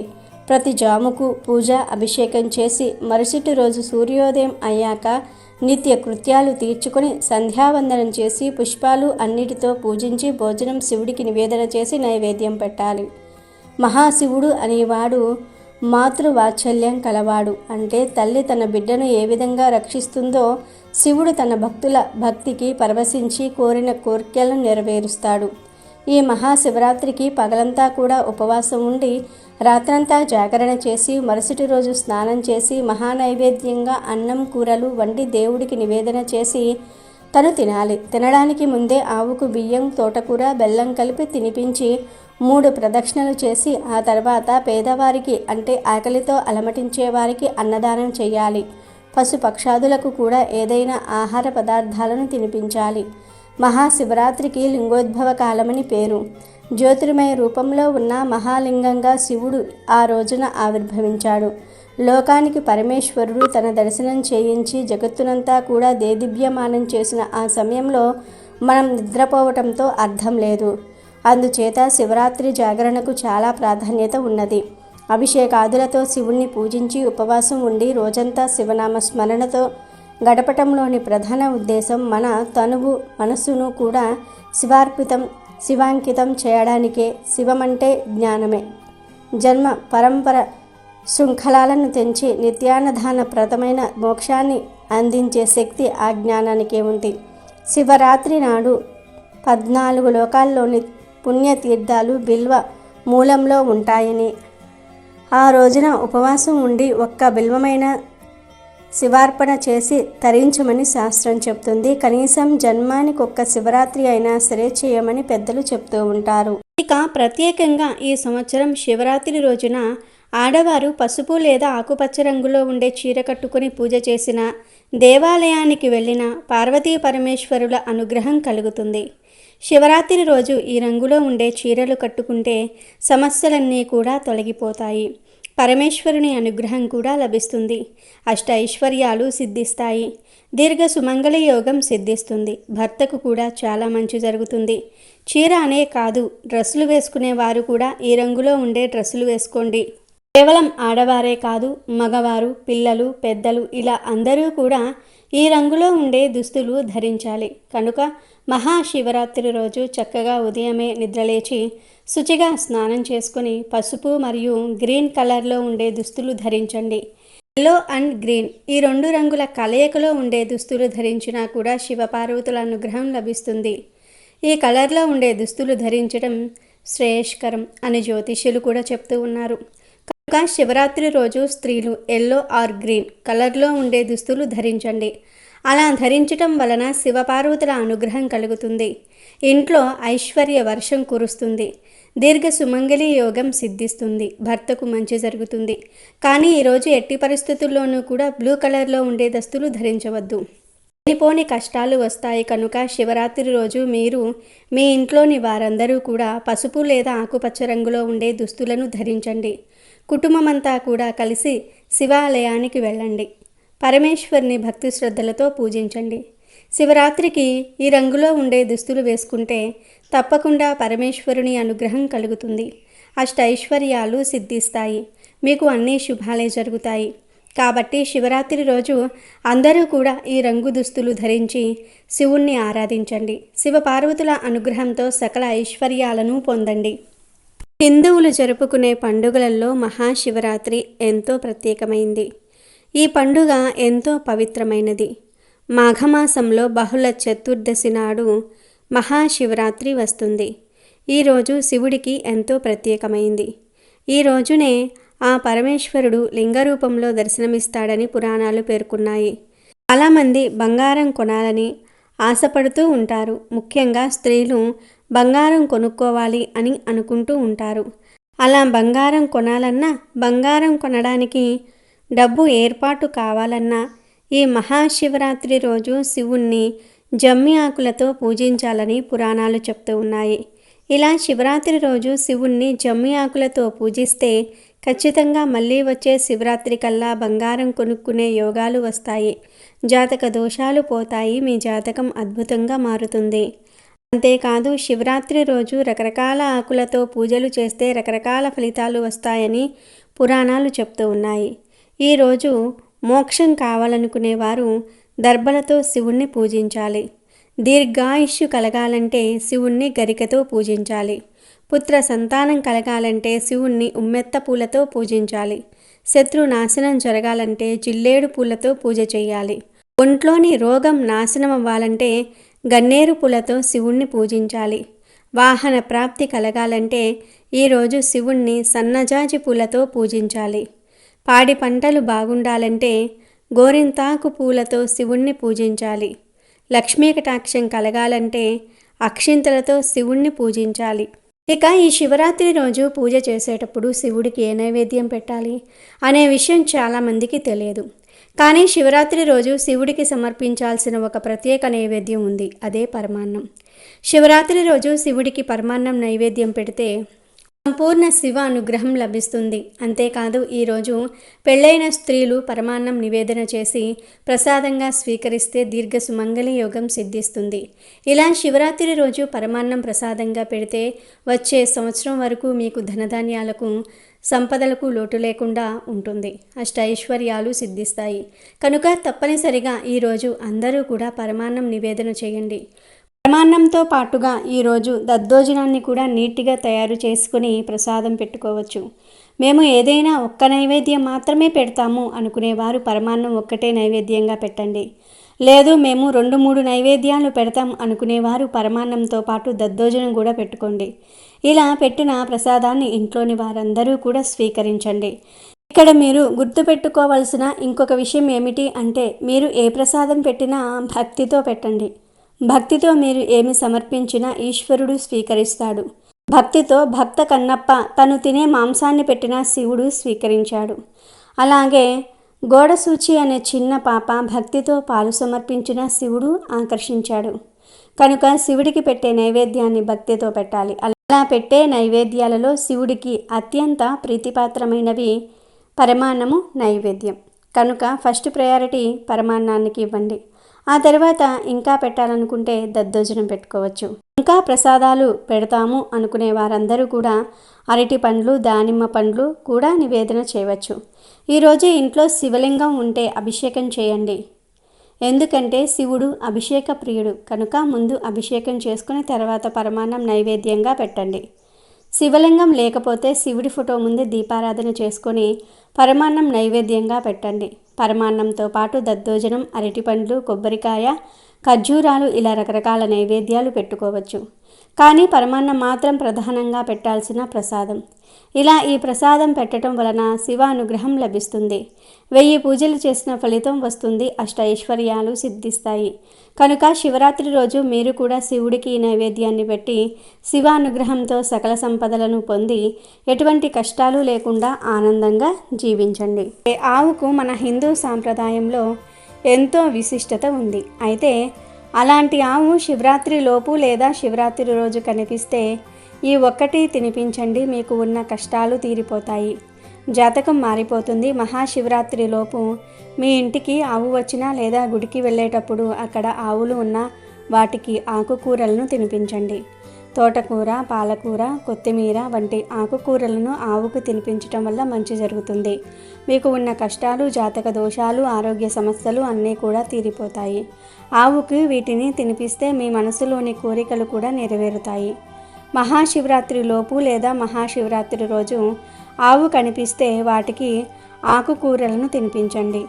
S2: ప్రతి జాముకు పూజ, అభిషేకం చేసి మరుసటి రోజు సూర్యోదయం అయ్యాక నిత్య కృత్యాలు తీర్చుకొని సంధ్యావందనం చేసి పుష్పాలు అన్నిటితో పూజించి భోజనం శివుడికి నివేదన చేసి నైవేద్యం పెట్టాలి. మహాశివుడు అనేవాడు మాతృవాత్సల్యం కలవాడు. అంటే తల్లి తన బిడ్డను ఏ విధంగా రక్షిస్తుందో శివుడు తన భక్తుల భక్తికి పరవశించి కోరిన కోరికలను నెరవేరుస్తాడు. ఈ మహాశివరాత్రికి పగలంతా కూడా ఉపవాసం ఉండి రాత్రంతా జాగరణ చేసి మరుసటి రోజు స్నానం చేసి మహానైవేద్యంగా అన్నం, కూరలు వండి దేవుడికి నివేదన చేసి తను తినాలి. తినడానికి ముందే ఆవుకు బియ్యం, తోటకూర, బెల్లం కలిపి తినిపించి 3 ప్రదక్షిణలు చేసి ఆ తర్వాత పేదవారికి అంటే ఆకలితో అలమటించే వారికి అన్నదానం చేయాలి. పశుపక్షాదులకు కూడా ఏదైనా ఆహార పదార్థాలను తినిపించాలి. మహాశివరాత్రికి లింగోద్భవ కాలమని పేరు. జ్యోతిర్మయ రూపంలో ఉన్న మహాలింగంగా శివుడు ఆ రోజున ఆవిర్భవించాడు. లోకానికి పరమేశ్వరుడు తన దర్శనం చేయించి జగత్తునంతా కూడా దేదీప్యమానం చేసిన ఆ సమయంలో మనం నిద్రపోవటంతో అర్థం లేదు. అందుచేత శివరాత్రి జాగరణకు చాలా ప్రాధాన్యత ఉన్నది. అభిషేకాదులతో శివుణ్ణి పూజించి ఉపవాసం ఉండి రోజంతా శివనామ స్మరణతో గడపటంలోని ప్రధాన ఉద్దేశం మన తనువు, మనస్సును కూడా శివాంకితం చేయడానికే. శివమంటే జ్ఞానమే. జన్మ పరంపర శృంఖలాలను తెంచి నిత్యాన్నదాన ప్రదమైన మోక్షాన్ని అందించే శక్తి ఆ జ్ఞానానికే ఉంది. శివరాత్రి నాడు 14 లోకాల్లోని పుణ్యతీర్థాలు బిల్వ మూలంలో ఉంటాయని, ఆ రోజున ఉపవాసం ఉండి ఒక్క బిల్వమైన శివార్పణ చేసి తరించమని శాస్త్రం చెప్తుంది. కనీసం జన్మానికి ఒక్క శివరాత్రి అయినా సరే చేయమని పెద్దలు చెప్తూ ఉంటారు. ఇక ప్రత్యేకంగా ఈ సంవత్సరం శివరాత్రి రోజున ఆడవారు పసుపు లేదా ఆకుపచ్చ రంగులో ఉండే చీర కట్టుకుని పూజ చేసిన, దేవాలయానికి వెళ్ళిన పార్వతీ పరమేశ్వరుల అనుగ్రహం కలుగుతుంది. శివరాత్రి రోజు ఈ రంగులో ఉండే చీరలు కట్టుకుంటే సమస్యలన్నీ కూడా తొలగిపోతాయి. పరమేశ్వరుని అనుగ్రహం కూడా లభిస్తుంది. అష్ట ఐశ్వర్యాలు సిద్ధిస్తాయి. దీర్ఘ సుమంగళ యోగం సిద్ధిస్తుంది. భర్తకు కూడా చాలా మంచి జరుగుతుంది. చీర అనే కాదు, డ్రెస్సులు వేసుకునే వారు కూడా ఈ రంగులో ఉండే డ్రెస్సులు వేసుకోండి. కేవలం ఆడవారే కాదు, మగవారు, పిల్లలు, పెద్దలు ఇలా అందరూ కూడా ఈ రంగులో ఉండే దుస్తులు ధరించాలి. కనుక మహాశివరాత్రి రోజు చక్కగా ఉదయమే నిద్రలేచి శుచిగా స్నానం చేసుకుని పసుపు మరియు గ్రీన్ కలర్లో ఉండే దుస్తులు ధరించండి. ఎల్లో అండ్ గ్రీన్ ఈ రెండు రంగుల కలయికలో ఉండే దుస్తులు ధరించినా కూడా శివపార్వతుల అనుగ్రహం లభిస్తుంది. ఈ కలర్లో ఉండే దుస్తులు ధరించడం శ్రేయస్కరం అని జ్యోతిష్యులు కూడా చెప్తూ ఉన్నారు. కనుక శివరాత్రి రోజు స్త్రీలు ఎల్లో ఆర్ గ్రీన్ కలర్లో ఉండే దుస్తులు ధరించండి. అలా ధరించటం వలన శివపార్వతుల అనుగ్రహం కలుగుతుంది. ఇంట్లో ఐశ్వర్య వర్షం కురుస్తుంది. దీర్ఘ సుమంగళి యోగం సిద్ధిస్తుంది. భర్తకు మంచి జరుగుతుంది. కానీ ఈరోజు ఎట్టి పరిస్థితుల్లోనూ కూడా బ్లూ కలర్లో ఉండే దుస్తులు ధరించవద్దు. లేనిపోని కష్టాలు వస్తాయి. కనుక శివరాత్రి రోజు మీరు మీ ఇంట్లోని వారందరూ కూడా పసుపు లేదా ఆకుపచ్చ రంగులో ఉండే దుస్తులను ధరించండి. కుటుంబమంతా కూడా కలిసి శివాలయానికి వెళ్ళండి. పరమేశ్వరుని భక్తి శ్రద్ధలతో పూజించండి. శివరాత్రికి ఈ రంగులో ఉండే దుస్తులు వేసుకుంటే తప్పకుండా పరమేశ్వరుని అనుగ్రహం కలుగుతుంది. అష్ట ఐశ్వర్యాలు సిద్ధిస్తాయి. మీకు అన్ని శుభాలే జరుగుతాయి. కాబట్టి శివరాత్రి రోజు అందరూ కూడా ఈ రంగు దుస్తులు ధరించి శివుణ్ణి ఆరాధించండి. శివపార్వతుల అనుగ్రహంతో సకల ఐశ్వర్యాలను పొందండి. హిందువులు జరుపుకునే పండుగలలో మహాశివరాత్రి ఎంతో ప్రత్యేకమైంది. ఈ పండుగ ఎంతో పవిత్రమైనది. మాఘమాసంలో బహుళ చతుర్దశి నాడు మహాశివరాత్రి వస్తుంది. ఈరోజు శివుడికి ఎంతో ప్రత్యేకమైంది. ఈ రోజునే ఆ పరమేశ్వరుడు లింగరూపంలో దర్శనమిస్తాడని పురాణాలు పేర్కొన్నాయి. చాలామంది బంగారం కొనాలని ఆశపడుతూ ఉంటారు. ముఖ్యంగా స్త్రీలు బంగారం కొనుక్కోవాలి అని అనుకుంటూ ఉంటారు. అలా బంగారం కొనాలన్నా, బంగారం కొనడానికి డబ్బు ఏర్పాటు కావాలన్నా ఈ మహాశివరాత్రి రోజు శివుణ్ణి జమ్మి ఆకులతో పూజించాలని పురాణాలు చెప్తూ ఉన్నాయి. ఇలా శివరాత్రి రోజు శివుణ్ణి జమ్మి ఆకులతో పూజిస్తే ఖచ్చితంగా మళ్ళీ వచ్చే శివరాత్రి కల్లా బంగారం కొనుక్కునే యోగాలు వస్తాయి. జాతక దోషాలు పోతాయి. మీ జాతకం అద్భుతంగా మారుతుంది. అంతేకాదు శివరాత్రి రోజు రకరకాల ఆకులతో పూజలు చేస్తే రకరకాల ఫలితాలు వస్తాయని పురాణాలు చెప్తూ ఉన్నాయి. ఈరోజు మోక్షం కావాలనుకునేవారు దర్భలతో శివుణ్ణి పూజించాలి. దీర్ఘాయుష్యు కలగాలంటే శివుణ్ణి గరికతో పూజించాలి. పుత్ర సంతానం కలగాలంటే శివుణ్ణి ఉమ్మెత్త పూలతో పూజించాలి. శత్రు నాశనం జరగాలంటే జిల్లేడు పూలతో పూజ చేయాలి. ఒంట్లోని రోగం నాశనం అవ్వాలంటే గన్నేరు పూలతో శివుణ్ణి పూజించాలి. వాహన ప్రాప్తి కలగాలంటే ఈరోజు శివుణ్ణి సన్నజాజి పూలతో పూజించాలి. పాడి పంటలు బాగుండాలంటే గోరింతాకు పూలతో శివుణ్ణి పూజించాలి. లక్ష్మీ కటాక్షం కలగాలంటే అక్షింతలతో శివుణ్ణి పూజించాలి. ఇక ఈ శివరాత్రి రోజు పూజ చేసేటప్పుడు శివుడికి ఏ నైవేద్యం పెట్టాలి అనే విషయం చాలామందికి తెలియదు. కానీ శివరాత్రి రోజు శివుడికి సమర్పించాల్సిన ఒక ప్రత్యేక నైవేద్యం ఉంది. అదే పరమాన్నం. శివరాత్రి రోజు శివుడికి పరమాన్నం నైవేద్యం పెడితే సంపూర్ణ శివ అనుగ్రహం లభిస్తుంది. అంతేకాదు ఈరోజు పెళ్ళైన స్త్రీలు పరమాన్నం నివేదన చేసి ప్రసాదంగా స్వీకరిస్తే దీర్ఘ సుమంగళి యోగం సిద్ధిస్తుంది. ఇలా శివరాత్రి రోజు పరమాన్నం ప్రసాదంగా పెడితే వచ్చే సంవత్సరం వరకు మీకు ధనధాన్యాలకు సంపదలకు లోటు లేకుండా ఉంటుంది. అష్ట ఐశ్వర్యాలు సిద్ధిస్తాయి. కనుక తప్పనిసరిగా ఈరోజు అందరూ కూడా పరమాన్నం నివేదన చేయండి. పరమాన్నంతో పాటుగా ఈరోజు దద్దోజనాన్ని కూడా నీట్గా తయారు చేసుకుని ప్రసాదం పెట్టుకోవచ్చు. మేము ఏదైనా ఒక్క నైవేద్యం మాత్రమే పెడతాము అనుకునేవారు పరమాన్నం ఒక్కటే నైవేద్యంగా పెట్టండి. లేదు మేము 2-3 నైవేద్యాలు పెడతాం అనుకునేవారు పరమాన్నంతో పాటు దద్దోజనం కూడా పెట్టుకోండి. ఇలా పెట్టిన ప్రసాదాన్ని ఇంట్లోని వారందరూ కూడా స్వీకరించండి. ఇక్కడ మీరు గుర్తుపెట్టుకోవాల్సిన ఇంకొక విషయం ఏమిటి అంటే, మీరు ఏ ప్రసాదం పెట్టినా భక్తితో పెట్టండి. భక్తితో మీరు ఏమి సమర్పించినా ఈశ్వరుడు స్వీకరిస్తాడు. భక్తితో భక్త కన్నప్ప తను తినే మాంసాన్ని పెట్టినా శివుడు స్వీకరించాడు. అలాగే గోడసూచి అనే చిన్న పాప భక్తితో పాలు సమర్పించిన శివుడు ఆకర్షించాడు. కనుక శివుడికి పెట్టే నైవేద్యాన్ని భక్తితో పెట్టాలి. అలా పెట్టే నైవేద్యాలలో శివుడికి అత్యంత ప్రీతిపాత్రమైనవి పరమాన్నము, నైవేద్యం. కనుక ఫస్ట్ ప్రయారిటీ పరమాన్నానికి ఇవ్వండి. ఆ తర్వాత ఇంకా పెట్టాలనుకుంటే దద్దోజనం పెట్టుకోవచ్చు. ఇంకా ప్రసాదాలు పెడతాము అనుకునే వారందరూ కూడా అరటి పండ్లు, దానిమ్మ పండ్లు కూడా నివేదన చేయవచ్చు. ఈరోజు ఇంట్లో శివలింగం ఉంటే అభిషేకం చేయండి. ఎందుకంటే శివుడు అభిషేక ప్రియుడు. కనుక ముందు అభిషేకం చేసుకుని తర్వాత పరమాన్నం నైవేద్యంగా పెట్టండి. శివలింగం లేకపోతే శివుడి ఫోటో ముందు దీపారాధన చేసుకొని పరమాన్నం నైవేద్యంగా పెట్టండి. పరమాన్నంతో పాటు దద్దోజనం, అరటిపండ్లు, కొబ్బరికాయ, ఖర్జూరాలు ఇలా రకరకాల నైవేద్యాలు పెట్టుకోవచ్చు. కానీ పరమాన్నం మాత్రం ప్రధానంగా పెట్టాల్సిన ప్రసాదం. ఇలా ఈ ప్రసాదం పెట్టడం వలన శివ అనుగ్రహం లభిస్తుంది. 1000 పూజలు చేసిన ఫలితం వస్తుంది. అష్టైశ్వర్యాలు సిద్ధిస్తాయి. కనుక శివరాత్రి రోజు మీరు కూడా శివుడికి ఈ నైవేద్యాన్ని పెట్టి శివానుగ్రహంతో సకల సంపదలను పొంది ఎటువంటి కష్టాలు లేకుండా ఆనందంగా జీవించండి. ఆవుకు మన హిందూ సాంప్రదాయంలో ఎంతో విశిష్టత ఉంది. అయితే అలాంటి ఆవు శివరాత్రి లోపు లేదా శివరాత్రి రోజు కనిపిస్తే ఈ ఒక్కటి తినిపించండి. మీకు ఉన్న కష్టాలు తీరిపోతాయి. జాతకం మారిపోతుంది. మహాశివరాత్రి లోపు మీ ఇంటికి ఆవు వచ్చినా లేదా గుడికి వెళ్ళేటప్పుడు అక్కడ ఆవులు ఉన్న వాటికి ఆకుకూరలను తినిపించండి. తోటకూర, పాలకూర, కొత్తిమీర వంటి ఆకుకూరలను ఆవుకు తినిపించటం వల్ల మంచి జరుగుతుంది. మీకు ఉన్న కష్టాలు, జాతక దోషాలు, ఆరోగ్య సమస్యలు అన్నీ కూడా తీరిపోతాయి. ఆవుకి వీటిని తినిపిస్తే మీ మనసులోని కోరికలు కూడా నెరవేరుతాయి. మహాశివరాత్రి లోపు లేదా మహాశివరాత్రి రోజు ఆవు కనిపిస్తే వాటికి ఆకుకూరలను తినిపించండి.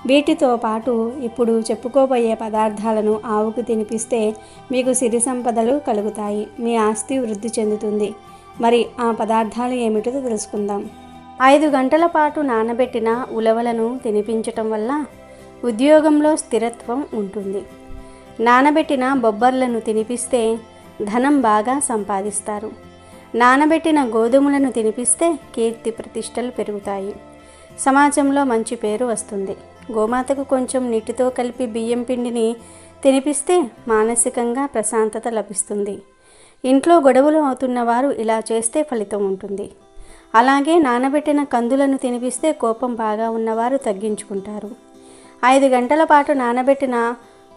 S2: వీటితో పాటు ఇప్పుడు చెప్పుకోబోయే పదార్థాలను ఆవుకు తినిపిస్తే మీకు సిరి సంపదలు కలుగుతాయి. మీ ఆస్తి వృద్ధి చెందుతుంది. మరి ఆ పదార్థాలు ఏమిటో తెలుసుకుందాం. 5 గంటల పాటు నానబెట్టిన ఉలవలను తినిపించటం వల్ల ఉద్యోగంలో స్థిరత్వం ఉంటుంది. నానబెట్టిన బొబ్బర్లను తినిపిస్తే ధనం బాగా సంపాదిస్తారు. నానబెట్టిన గోధుమలను తినిపిస్తే కీర్తి ప్రతిష్టలు పెరుగుతాయి. సమాజంలో మంచి పేరు వస్తుంది. గోమాతకు కొంచెం నీటితో కలిపి బియ్యం పిండిని తినిపిస్తే మానసికంగా ప్రశాంతత లభిస్తుంది. ఇంట్లో గొడవలు అవుతున్న వారు ఇలా చేస్తే ఫలితం ఉంటుంది. అలాగే నానబెట్టిన కందులను తినిపిస్తే కోపం బాగా ఉన్నవారు తగ్గించుకుంటారు. 5 గంటల పాటు నానబెట్టిన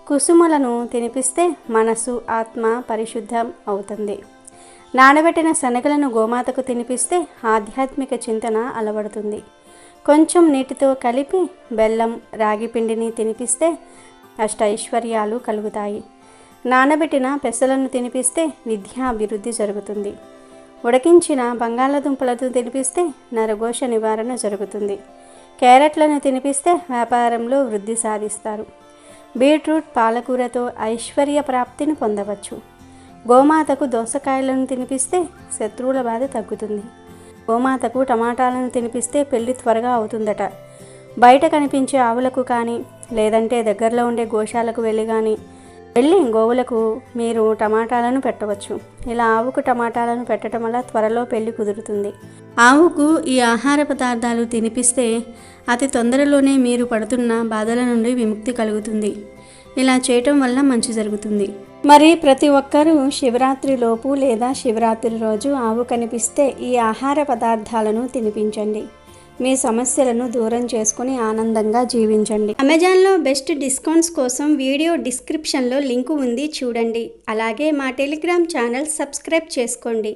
S2: కుసుమలను తినిపిస్తే మనసు, ఆత్మ పరిశుద్ధం అవుతుంది. నానబెట్టిన శనగలను గోమాతకు తినిపిస్తే ఆధ్యాత్మిక చింతన అలవడుతుంది. కొంచెం నీటితో కలిపి బెల్లం, రాగి పిండిని తినిపిస్తే అష్టైశ్వర్యాలు కలుగుతాయి. నానబెట్టిన పెసలను తినిపిస్తే విద్యాభివృద్ధి జరుగుతుంది. ఉడికించిన బంగాళదుంపలను తినిపిస్తే నరఘోష నివారణ జరుగుతుంది. క్యారెట్లను తినిపిస్తే వ్యాపారంలో వృద్ధి సాధిస్తారు. బీట్రూట్, పాలకూరతో ఐశ్వర్య ప్రాప్తిని పొందవచ్చు. గోమాతకు దోసకాయలను తినిపిస్తే శత్రువుల బాధ తగ్గుతుంది. గోమాతకు టమాటాలను తినిపిస్తే పెళ్లి త్వరగా అవుతుందట. బయట కనిపించే ఆవులకు కానీ లేదంటే దగ్గరలో ఉండే గోశాలకు వెళ్ళి గోవులకు మీరు టమాటాలను పెట్టవచ్చు. ఇలా ఆవుకు టమాటాలను పెట్టడం వల్ల త్వరలో పెళ్లి కుదురుతుంది. ఆవుకు ఈ ఆహార పదార్థాలు తినిపిస్తే అతి తొందరలోనే మీరు పడుతున్న బాధల నుండి విముక్తి కలుగుతుంది. ఇలా చేయటం వల్ల మంచి జరుగుతుంది. మరి ప్రతి ఒక్కరూ శివరాత్రి లోపు లేదా శివరాత్రి రోజు ఆవు కనిపిస్తే ఈ ఆహార పదార్థాలను తినిపించండి. మీ సమస్యలను దూరం చేసుకుని ఆనందంగా జీవించండి. అమెజాన్లో బెస్ట్ డిస్కౌంట్స్ కోసం వీడియో డిస్క్రిప్షన్లో లింకు ఉంది, చూడండి. అలాగే మా టెలిగ్రామ్ ఛానల్ సబ్స్క్రైబ్ చేసుకోండి.